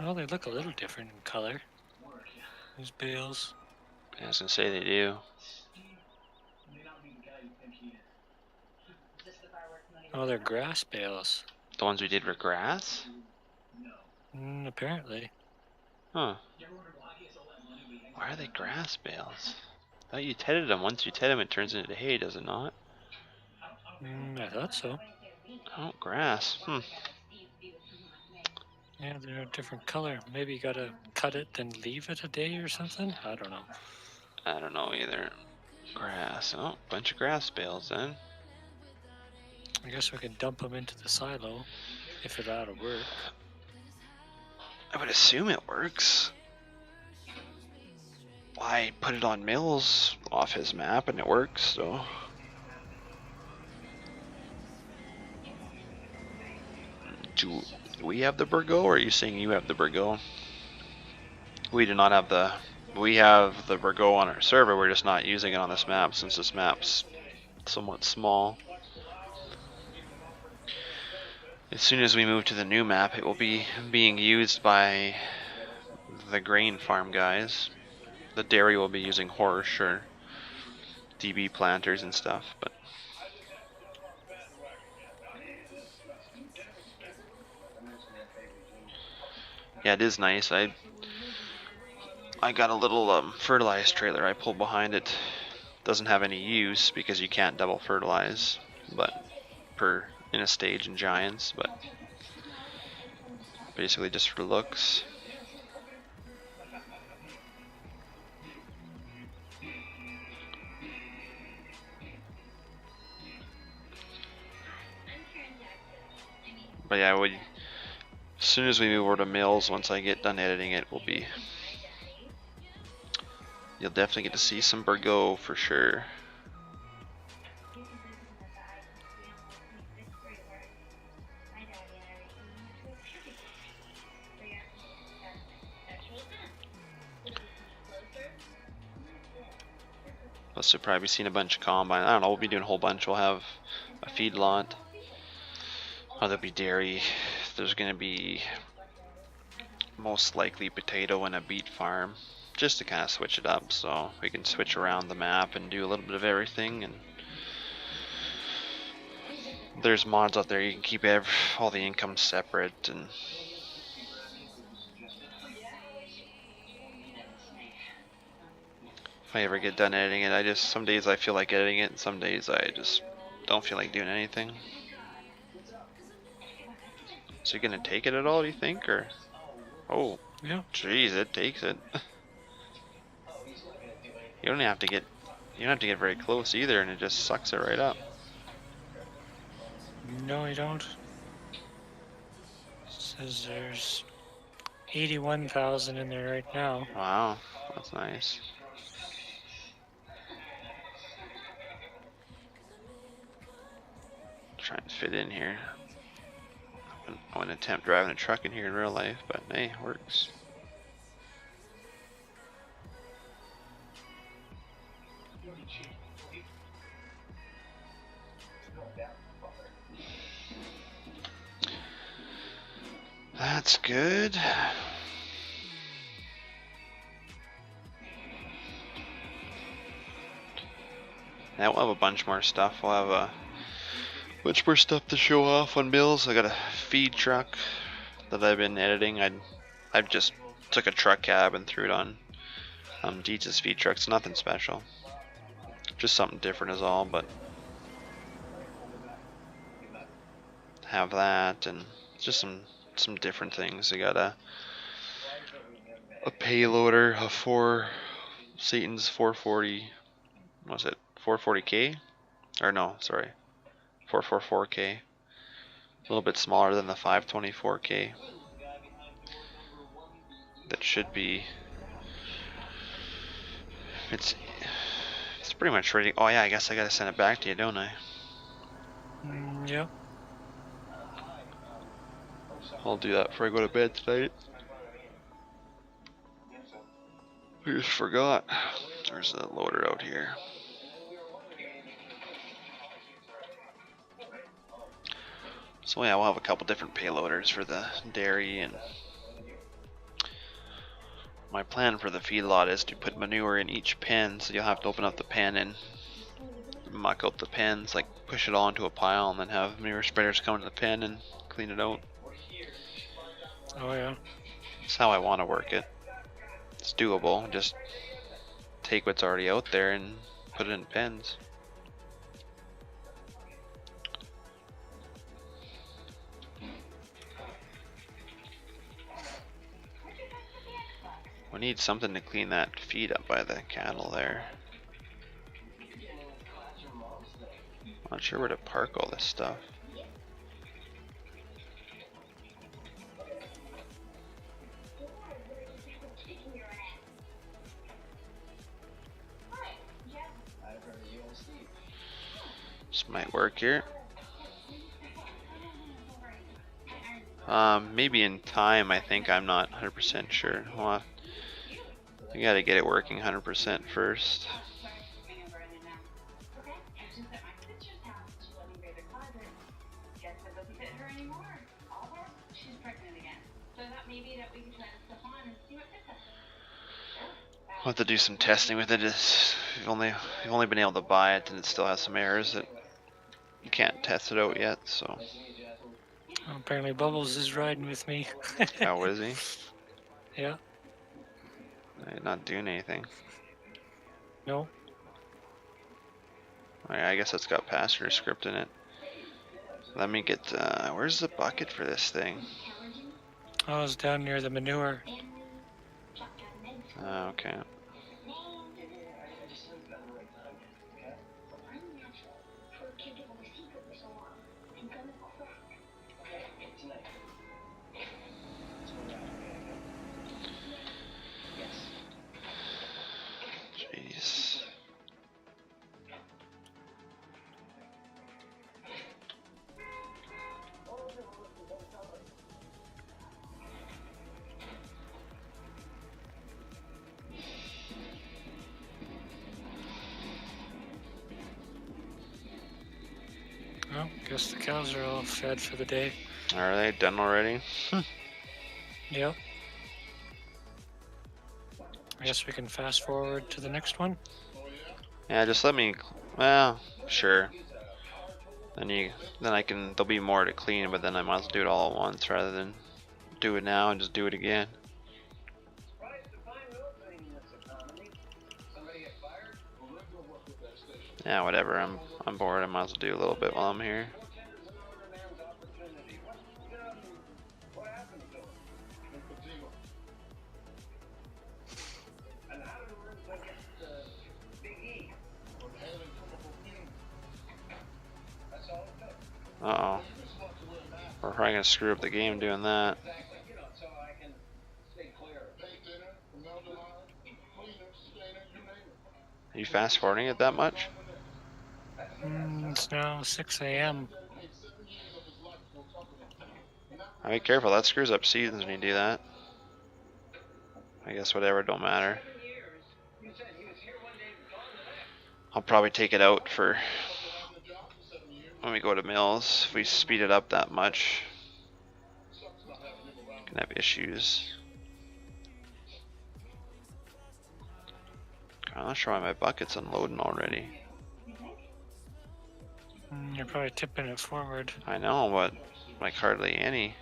Oh, they look a little different in color. These bales. I was gonna say they do. Oh, they're grass bales. The ones we did were grass? Apparently. Huh. Why are they grass bales? I thought you tedded them. Once you ted them, it turns into hay, does it not? I thought so. Oh, grass. Yeah, they're a different color. Maybe you gotta cut it, then leave it a day or something? I don't know. I don't know either. Grass. Oh, bunch of grass bales then. I guess we can dump them into the silo, if it ought to work. I would assume it works. I put it on Mills off his map and it works, so... Do we have the Burgo, or are you saying you have the Burgo? We do not have the... We have the Burgo on our server, we're just not using it on this map since this map's somewhat small. As soon as we move to the new map, it will be being used by the grain farm guys. The dairy will be using horse or DB planters and stuff, but yeah, it is nice. I got a little fertilized trailer I pulled behind it. Doesn't have any use because you can't double fertilize, but in a stage in Giants, but basically just for looks. But yeah, as soon as we move over to Mills, once I get done editing it, you'll definitely get to see some Burgo for sure. Plus, you'll probably be seeing a bunch of combine. I don't know. We'll be doing a whole bunch. We'll have a feed lot. Oh, there'll be dairy. There's gonna be most likely potato and a beet farm, just to kind of switch it up, so we can switch around the map and do a little bit of everything. And there's mods out there you can keep all the income separate. And if I ever get done editing it, some days I feel like editing it, and some days I just don't feel like doing anything. So you're gonna take it at all, do you think, or? Oh, Yeah. Jeez, it takes it. You don't have to get very close either, and it just sucks it right up. No, you don't. It says there's 81,000 in there right now. Wow, that's nice. Trying to fit in here. I wouldn't attempt driving a truck in here in real life, but hey, it works. That's good. Now we'll have a bunch more stuff. We'll have a bunch more stuff to show off on Mills. I got a feed truck that I've been editing. I just took a truck cab and threw it on Deetz's feed truck. It's nothing special, just something different is all. But have that, and just some different things. I got a payloader, Satan's 440. Was it 440K? Or no, sorry, 444K. A little bit smaller than the 524K. That should be. It's pretty much ready. Oh yeah, I guess I gotta send it back to you, don't I? Yeah. I'll do that before I go to bed tonight. I just forgot. There's a loader out here. So yeah, we'll have a couple different payloaders for the dairy, and my plan for the feedlot is to put manure in each pen, so you'll have to open up the pen and muck out the pens, like push it all into a pile, and then have manure spreaders come to the pen and clean it out. Oh yeah. That's how I want to work it. It's doable. Just take what's already out there and put it in pens. We need something to clean that feed up by the cattle there. I'm not sure where to park all this stuff. This might work here. Maybe in time, I think. I'm not 100% sure. Well, I gotta get it working 100% first. I'll have to do some testing with it. You've only been able to buy it, and it still has some errors that you can't test it out yet. So. Well, apparently Bubbles is riding with me. How is he? Yeah. He's not doing anything. No. I guess it's got passenger script in it. Let me get. Where's the bucket for this thing? I was down near the manure. Okay. Jeez. Well, guess the cows are all fed for the day. Are they done already? Yep. I guess we can fast forward to the next one. Yeah, just let me. Well, sure. Then I can. There'll be more to clean, but then I might as well do it all at once rather than do it now and just do it again. Yeah, whatever. I'm bored. I might as well do a little bit while I'm here. Uh-oh. We're probably gonna screw up the game doing that. Are you fast forwarding it that much? It's now 6 a.m. Be careful, that screws up seasons when you do that. I guess whatever, don't matter. I'll probably take it out for when we go to mills. If we speed it up that much, can have issues. I'm not sure why my bucket's unloading already. You're probably tipping it forward. I know, but like hardly any.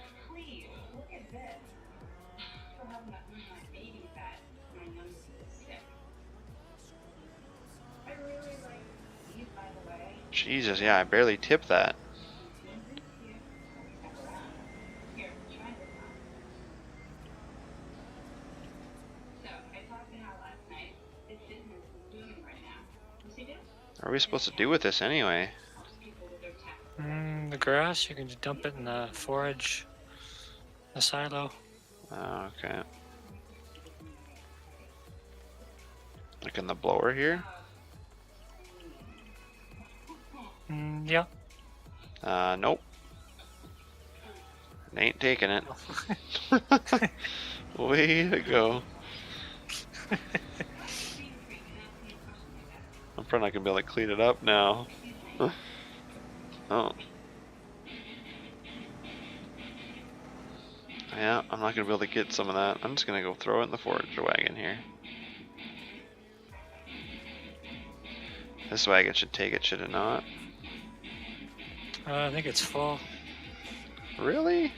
Jesus, yeah, I barely tipped that. What are we supposed to do with this anyway? The grass, you can just dump it in the forage, the silo. Oh, okay. Like in the blower here? Yeah. Nope. Ain't taking it. Way to go. I'm probably not gonna be able to clean it up now. Oh. Yeah, I'm not gonna be able to get some of that. I'm just gonna go throw it in the forage wagon here. This wagon should take it, should it not? I think it's full. Really?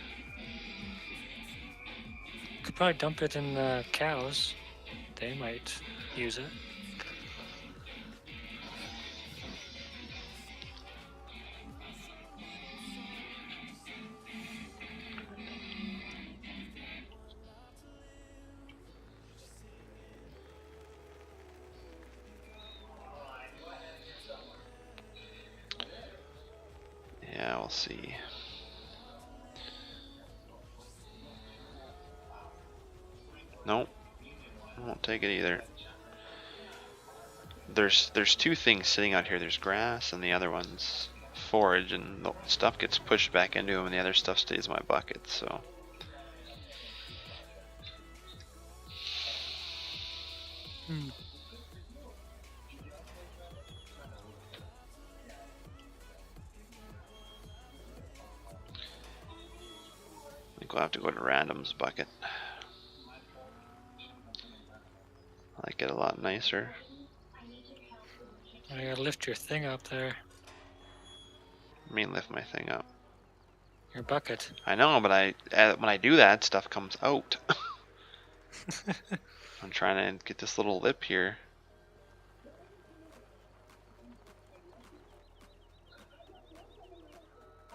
Could probably dump it in the cows. They might use it. Yeah, we'll see. Nope. I won't take it either. There's two things sitting out here. There's grass and the other one's forage, and the stuff gets pushed back into him, and the other stuff stays in my bucket. So. Hmm. I think we'll have to go to random's bucket. I like it a lot nicer. I gotta lift your thing up there. I mean, lift my thing up. Your bucket. I know, but when I do that, stuff comes out. I'm trying to get this little lip here.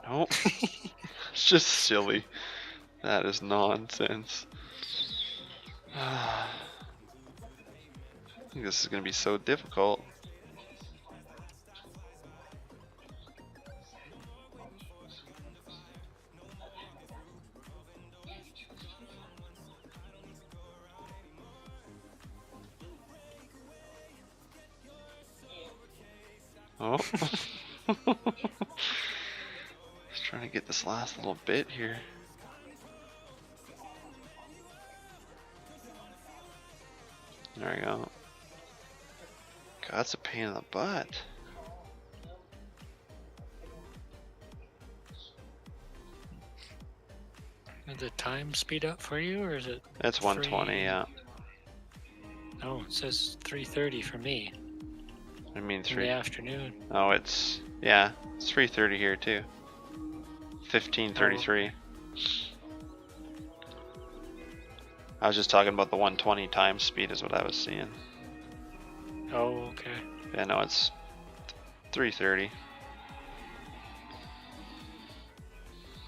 Nope. It's just silly. That is nonsense. I think this is going to be so difficult. Oh. Just trying to get this last little bit here. There we go. God, that's a pain in the butt. Did the time speed up for you, or is it? It's 120, yeah. No, it says 3:30 for me. I mean In the afternoon. Oh, it's 3:30 here too. 15:33. I was just talking about the 120 time speed is what I was seeing. Oh, okay. Yeah, no, it's 3:30.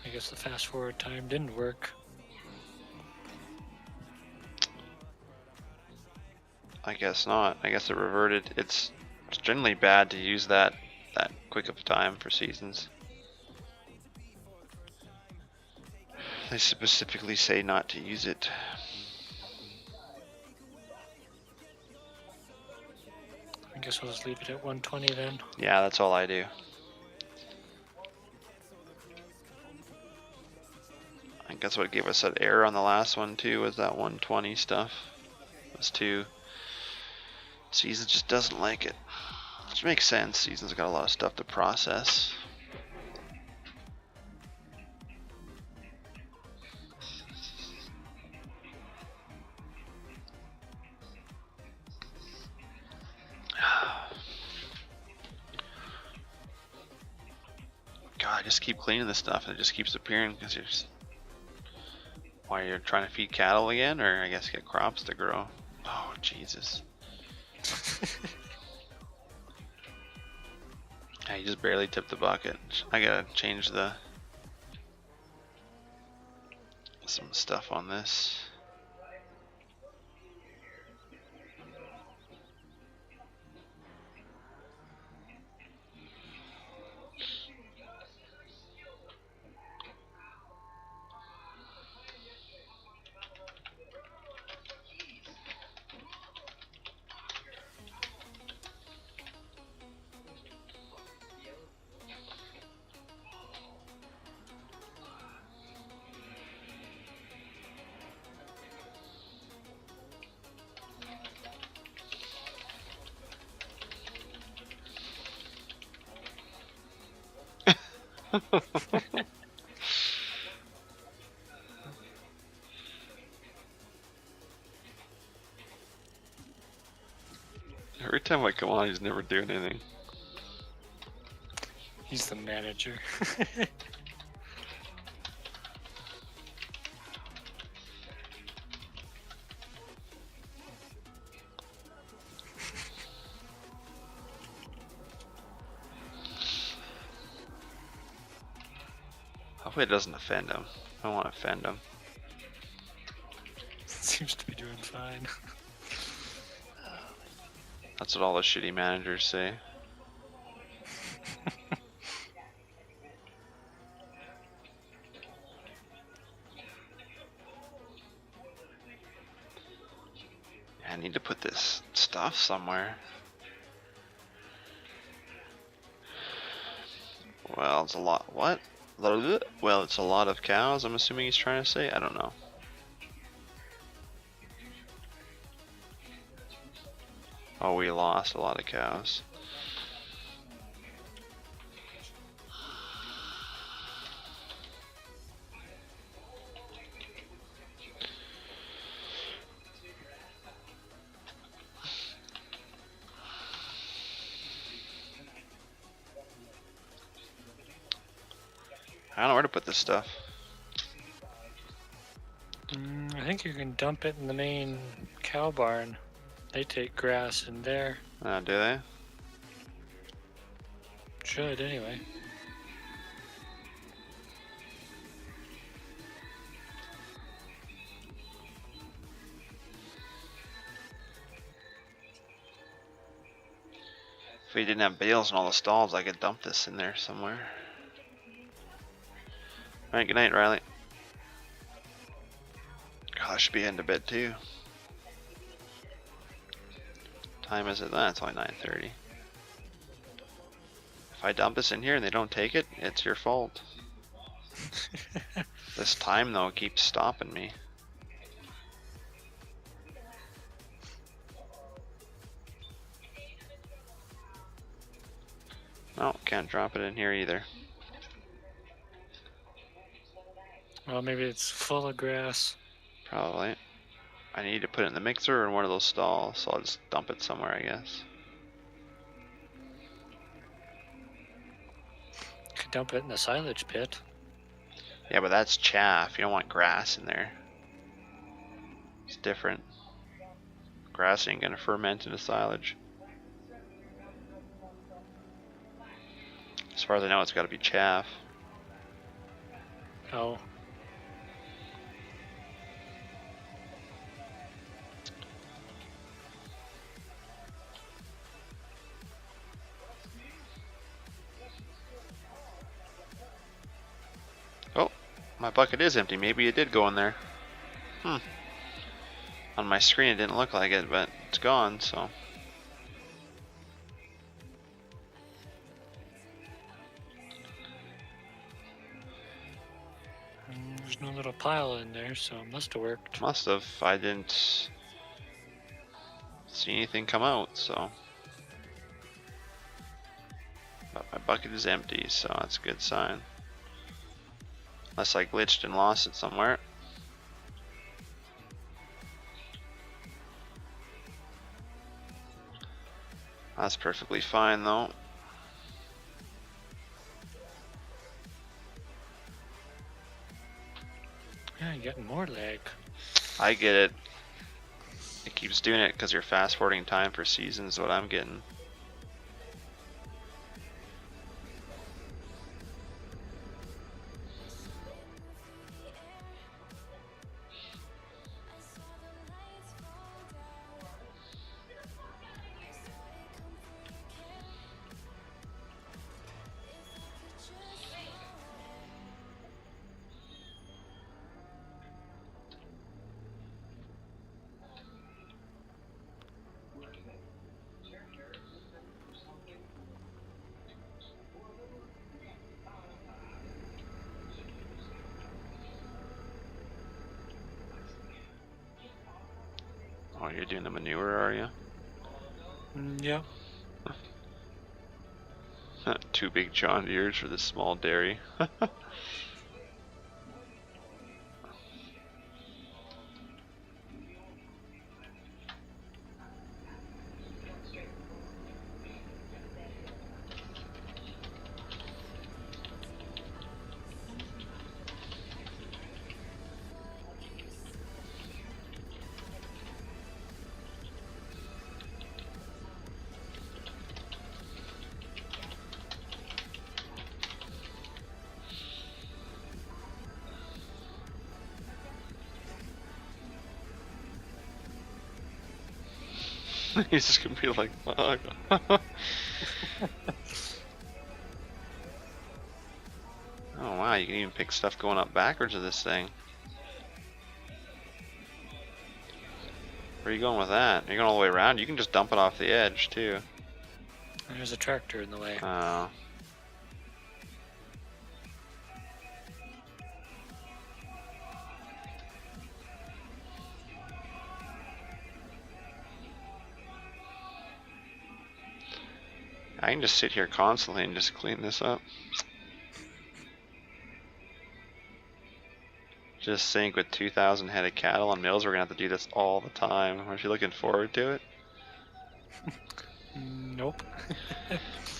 I guess the fast forward time didn't work. I guess not. I guess it reverted. It's generally bad to use that quick of a time for seasons. They specifically say not to use it. I guess I'll just leave it at 120 then. Yeah, that's all I do. I think that's what gave us that error on the last one too, was that 120 stuff. Was too. Seasons just doesn't like it. Which makes sense. Seasons got a lot of stuff to process. God, I just keep cleaning this stuff and it just keeps appearing because you're just... Why, you're trying to feed cattle again, or I guess get crops to grow? Oh, Jesus. Yeah, you just barely tipped the bucket. I gotta change some stuff on this. Every time I come on, he's never doing anything. He's the manager. Hopefully it doesn't offend him. I don't want to offend him. Seems to be doing fine. That's what all the shitty managers say. I need to put this stuff somewhere. Well, it's a lot. What? Well, it's a lot of cows, I'm assuming he's trying to say? I don't know. Oh, we lost a lot of cows. I don't know where to put this stuff. I think you can dump it in the main cow barn. They take grass in there. Do they? Should, anyway. If we didn't have bales in all the stalls, I could dump this in there somewhere. Alright, good night, Riley. God, I should be heading to bed too. Time is it? It's only 9:30. If I dump this in here and they don't take it, it's your fault. This time though keeps stopping me. No, can't drop it in here either. Well, maybe it's full of grass. Probably. I need to put it in the mixer or in one of those stalls, so I'll just dump it somewhere, I guess. Could dump it in the silage pit. Yeah, but that's chaff. You don't want grass in there. It's different. Grass ain't gonna ferment into silage. As far as I know, it's gotta be chaff. Oh. Oh, my bucket is empty. Maybe it did go in there. On my screen it didn't look like it, but it's gone, so. There's no little pile in there, so it must have worked. Must have. I didn't see anything come out, so. But my bucket is empty, so that's a good sign. Unless I glitched and lost it somewhere. That's perfectly fine though. Yeah, you're getting more lag. I get it. It keeps doing it because you're fast forwarding time for seasons, what I'm getting. Oh, you're doing the manure, are you? Yeah. 2 big John Deeres for this small dairy. He's just gonna be like, fuck. Oh wow, you can even pick stuff going up backwards of this thing. Where are you going with that? You're going all the way around? You can just dump it off the edge too. There's a tractor in the way. Oh. I can just sit here constantly and just clean this up. Just think with 2,000 head of cattle on mills, we're gonna have to do this all the time. Aren't you looking forward to it? Nope.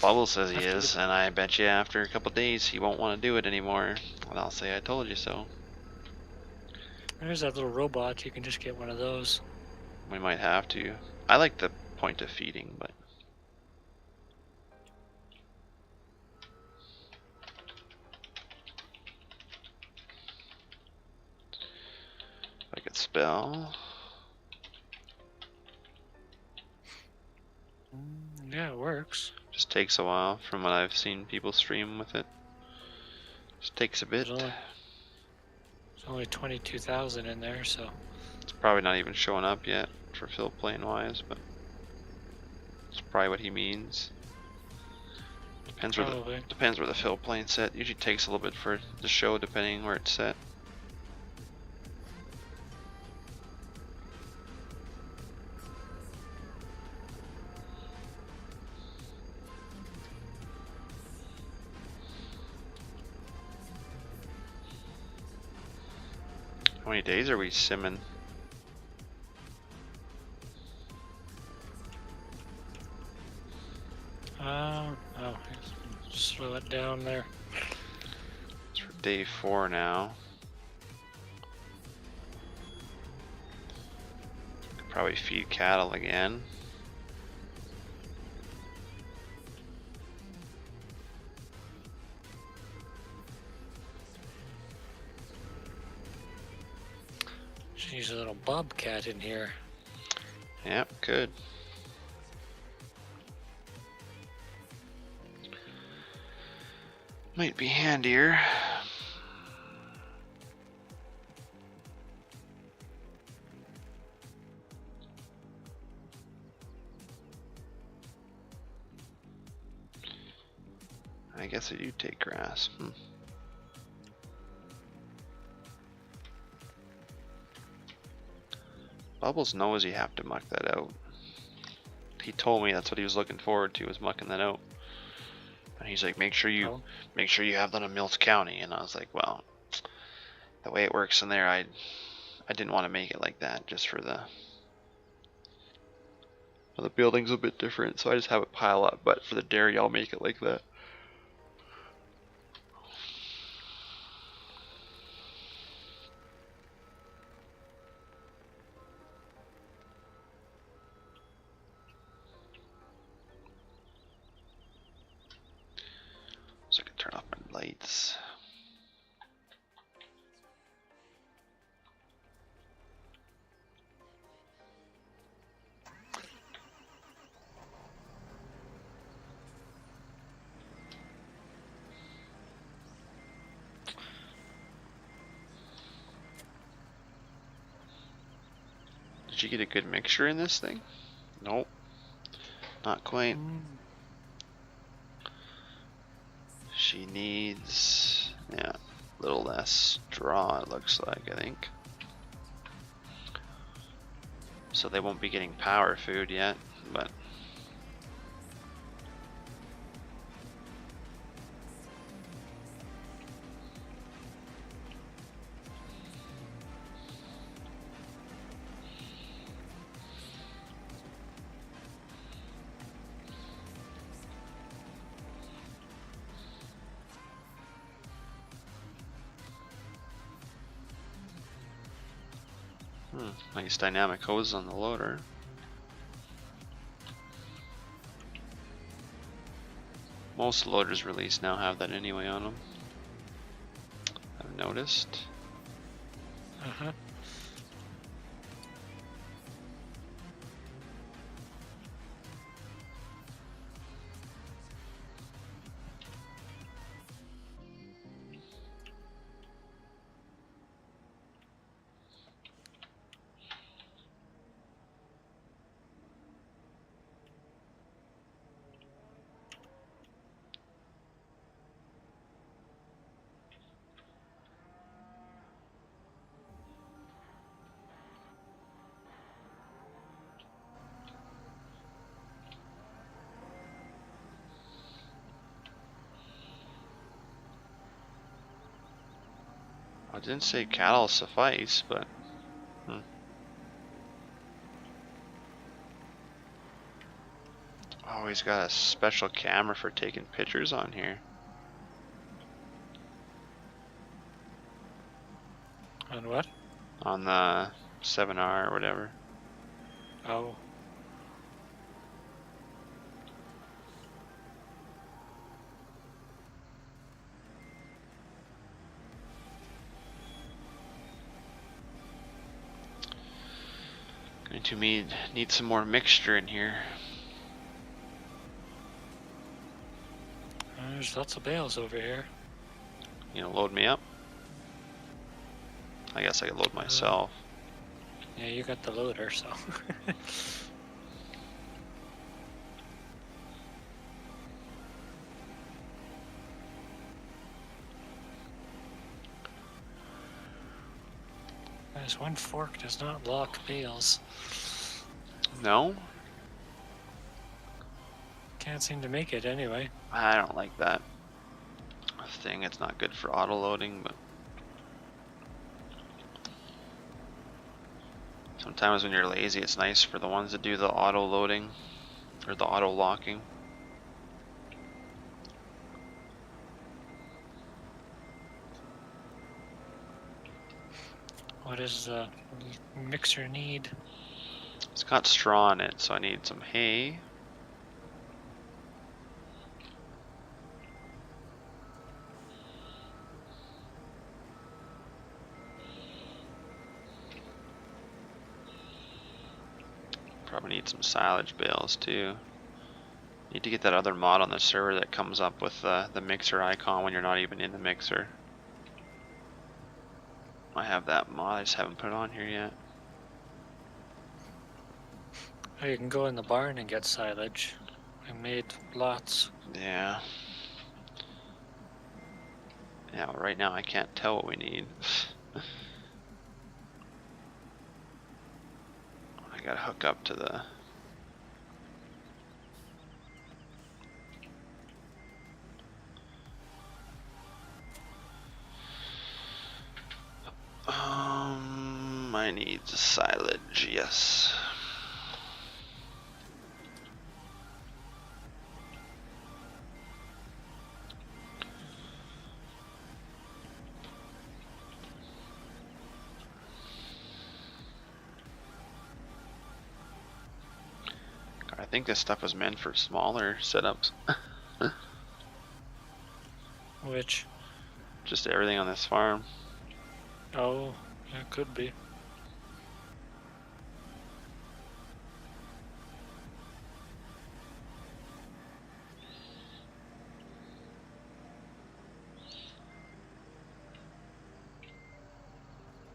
Bubble says he is, and I bet you after a couple days he won't want to do it anymore. And I'll say I told you so. There's that little robot. You can just get one of those. We might have to. I like the point of feeding, but I could spell. Yeah, it works. Just takes a while from what I've seen people stream with it. Just takes a bit. There's only 22,000 in there, so It's probably not even showing up yet for fill plane wise, but it's probably what he means. Depends where the fill plane's set. Usually takes a little bit for the show depending where it's set. How many days are we simming? oh, slow it down there. It's for day 4 now. Could probably feed cattle again. She's a little bobcat in here. Yep, good. Might be handier. I guess I do take grass. Bubbles knows you have to muck that out. He told me that's what he was looking forward to, was mucking that out. And he's like, make sure you have that in Mills County. And I was like, well, the way it works in there, I didn't want to make it like that, just for the building's a bit different, so I just have it pile up. But for the dairy, I'll make it like that. So I can turn off my lights. Did you get a good mixture in this thing? Nope. Not quite. She needs, yeah, a little less straw, it looks like, I think. So they won't be getting power food yet, but nice dynamic hose on the loader. Most loaders released now have that anyway on them, I've noticed. I didn't say cattle suffice, but oh, he's got a special camera for taking pictures on here. On what? On the 7R or whatever. Oh. Going to need some more mixture in here. There's lots of bales over here. You know, load me up. I guess I could load myself. Yeah, you got the loader, so. This one fork does not lock bales. No? Can't seem to make it anyway. I don't like that thing. It's not good for auto loading, but sometimes when you're lazy, it's nice for the ones that do the auto loading or the auto locking. What does the mixer need? It's got straw in it, so I need some hay. Probably need some silage bales too. Need to get that other mod on the server that comes up with the mixer icon when you're not even in the mixer. I have that mod, I just haven't put it on here yet. Oh, you can go in the barn and get silage. I made lots. Yeah. Yeah, well, right now I can't tell what we need. I gotta hook up to the... I need silage, yes. I think this stuff was meant for smaller setups. Which? Just everything on this farm. Oh, it could be.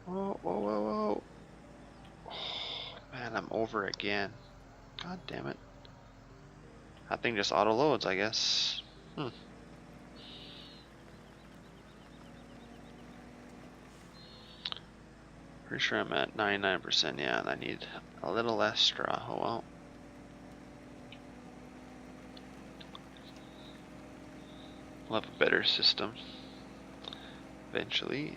Whoa, whoa, whoa, whoa. Oh, man, I'm over again. God damn it. That thing just auto loads, I guess. Pretty sure I'm at 99%, yeah, and I need a little less straw. Oh well. We'll have a better system eventually.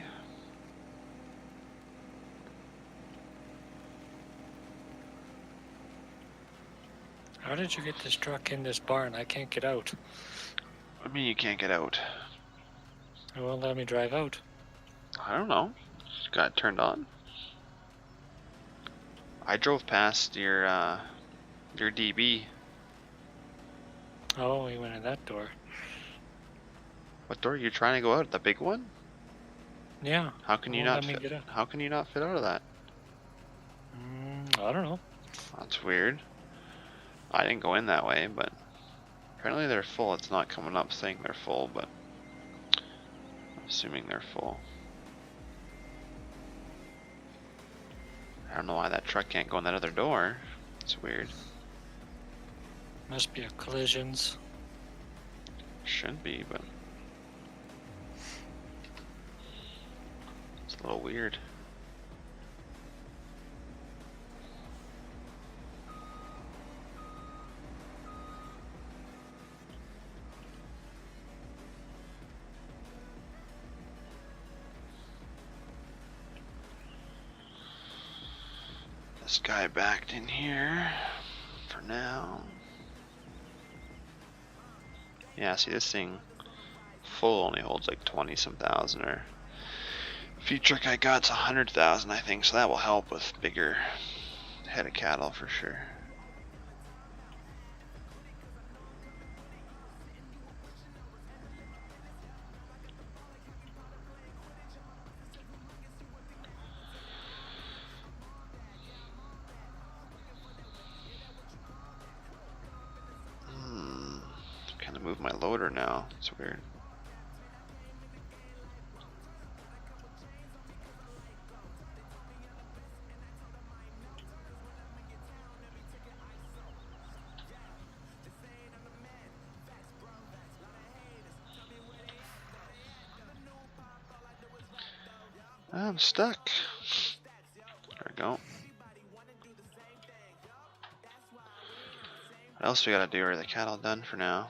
How did you get this truck in this barn? I can't get out. I mean, you can't get out. It won't let me drive out. I don't know. Just got it turned on. I drove past your DB. Oh, we went in that door. What door are you trying to go out? The big one? Yeah. How can you not fit? How can you not fit out of that? I don't know. That's weird. I didn't go in that way, but apparently they're full. It's not coming up saying they're full, but I'm assuming they're full. I don't know why that truck can't go in that other door. It's weird. Must be a collisions. Shouldn't be, but it's a little weird. this guy backed in here for now. Yeah, see this thing full only holds like 20 some thousand, or feed truck I got's 100,000 I think, so that will help with bigger head of cattle for sure. Kind of move my loader now. It's weird. I'm stuck. There we go. What else we gotta do? Are the cattle done for now?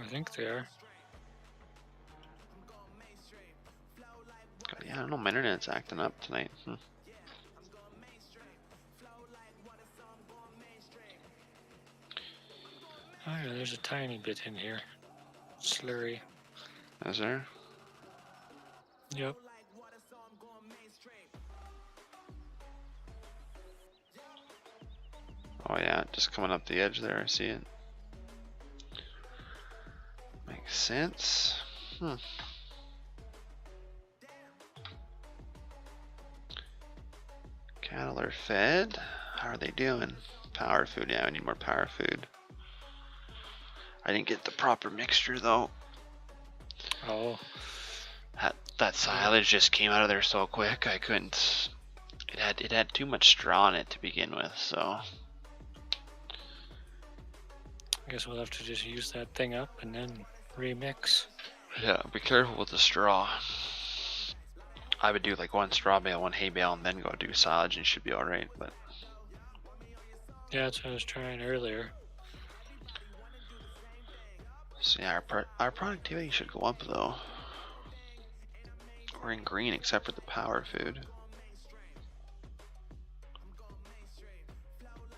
I think they are. God, yeah, I don't know. My internet's acting up tonight. Oh yeah, there's a tiny bit in here. Slurry. Is there? Yep. Oh yeah, just coming up the edge there. I see it. Makes sense. Cattle are fed. How are they doing? Power food. Yeah, we need more power food. I didn't get the proper mixture though. Oh. That silage just came out of there so quick. I couldn't. It had too much straw in it to begin with, so. I guess we'll have to just use that thing up and then remix. Yeah, be careful with the straw. I would do like one straw bale, one hay bale, and then go do silage, and it should be alright. But yeah, that's what I was trying earlier. so yeah, our productivity should go up though. We're in green except for the power food.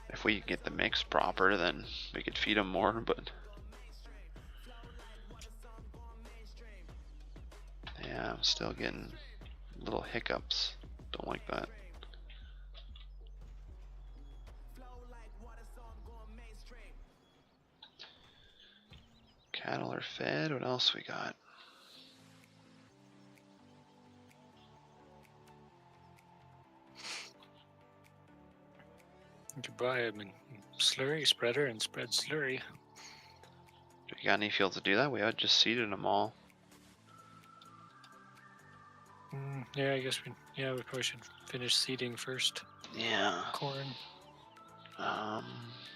If we get the mix proper, then we could feed them more, but yeah, I'm still getting little hiccups. Don't like that. Cattle are fed. What else we got? You could buy a slurry spreader and spread slurry. Do we got any fields to do that? We had just seeded them all. Yeah, I guess we probably should finish seeding first. Yeah. Corn.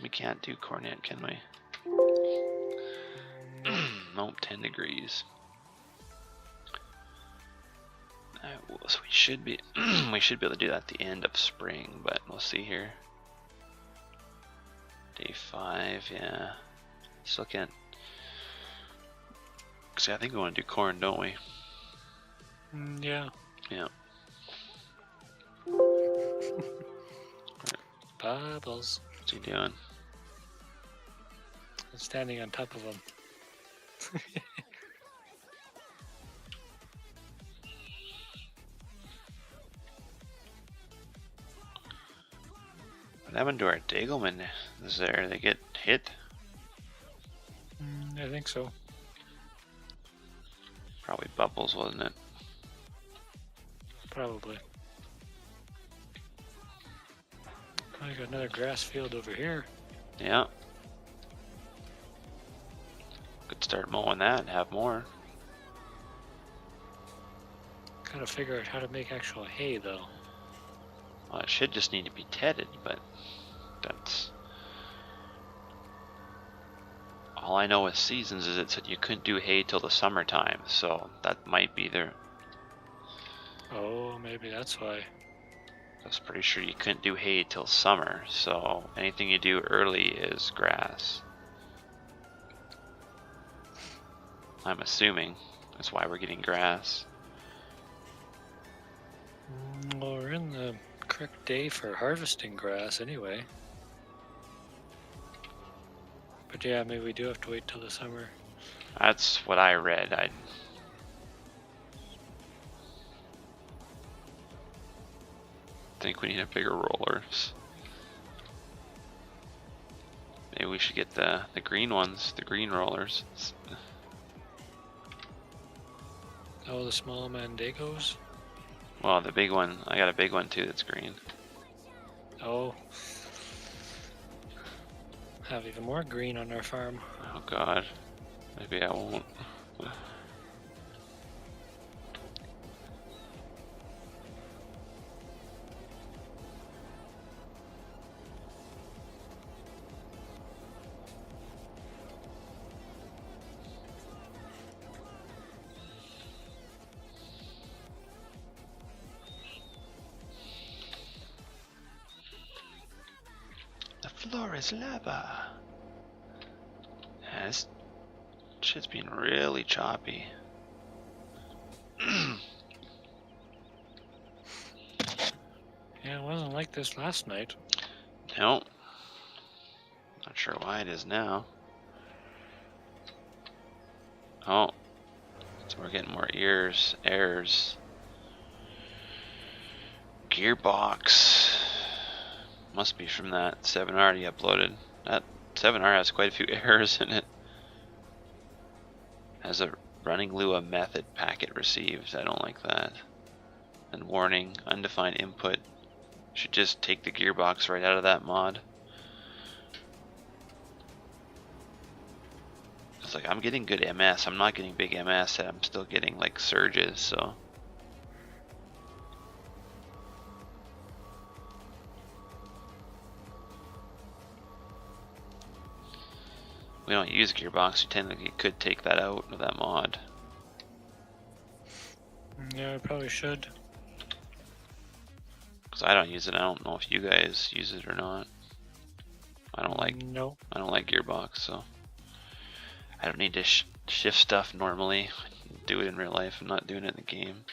We can't do corn yet, can we? Nope, 10 degrees. So we should be we should be able to do that at the end of spring, but we'll see here. Day 5, yeah. Still can't. See, I think we want to do corn, don't we? Yeah. Yeah. Bubbles. What's he doing? I'm standing on top of them. What happened to our Dagelman? Is there? They get hit? I think so. Probably Bubbles, wasn't it? Probably. I got another grass field over here. Yeah. Could start mowing that and have more. Gotta figure out how to make actual hay, though. Well, it should just need to be tedded, but that's... All I know with seasons is it said you couldn't do hay till the summertime, so that might be there. Oh, maybe that's why. I was pretty sure you couldn't do hay till summer, so anything you do early is grass. I'm assuming that's why we're getting grass. Well, we're in the perfect day for harvesting grass anyway. But yeah, maybe we do have to wait till the summer. That's what I read. I think we need a bigger rollers. Maybe we should get the green ones, the green rollers. Oh, the small mandagos? Well, the big one, I got a big one too that's green. Oh. Have even more green on our farm. Oh god, maybe I won't. The floor is lava. Yeah, this shit's been really choppy. Yeah, it wasn't like this last night. Nope. Not sure why it is now. Oh, so we're getting more errors. Gearbox. Must be from that 7R already uploaded. That 7R has quite a few errors in it. Has a running Lua method packet received. I don't like that. And warning, undefined input. Should just take the gearbox right out of that mod. It's like I'm getting good MS. I'm not getting big MS, and I'm still getting like surges, so. We don't use gearbox, we technically could take that out of that mod. Yeah, we probably should. Cause I don't use it. I don't know if you guys use it or not. I don't like. No. I don't like gearbox, so I don't need to shift stuff normally. Do it in real life. I'm not doing it in the game.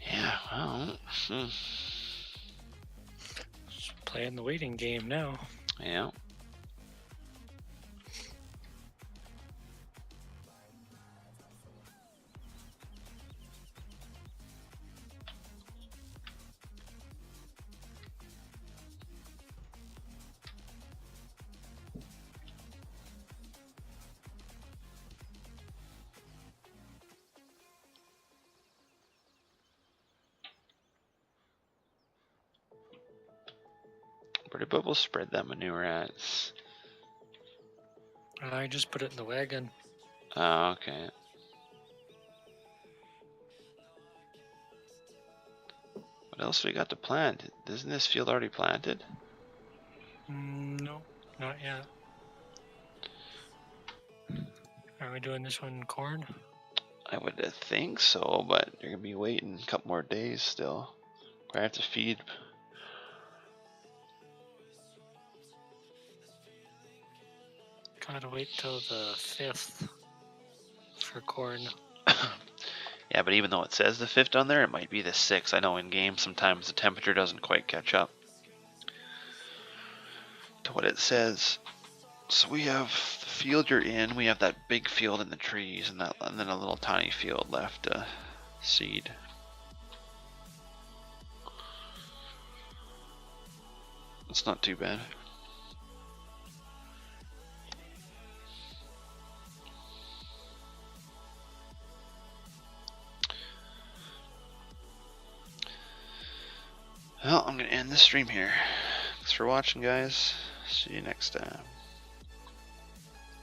Yeah, well, Just playing the waiting game now. yeah. Where did Bubble spread that manure at? I just put it in the wagon. Oh, okay. What else we got to plant? Isn't this field already planted? No, not yet. Are we doing this one corn? I would think so, but you're gonna be waiting a couple more days still. I have to feed. Gotta wait till the 5th for corn. Yeah, but even though it says the 5th on there, it might be the 6th. I know in game sometimes the temperature doesn't quite catch up to what it says. So we have the field you're in. We have that big field in the trees, and then a little tiny field left to seed. It's not too bad. end the stream here. Thanks for watching, guys. See you next time.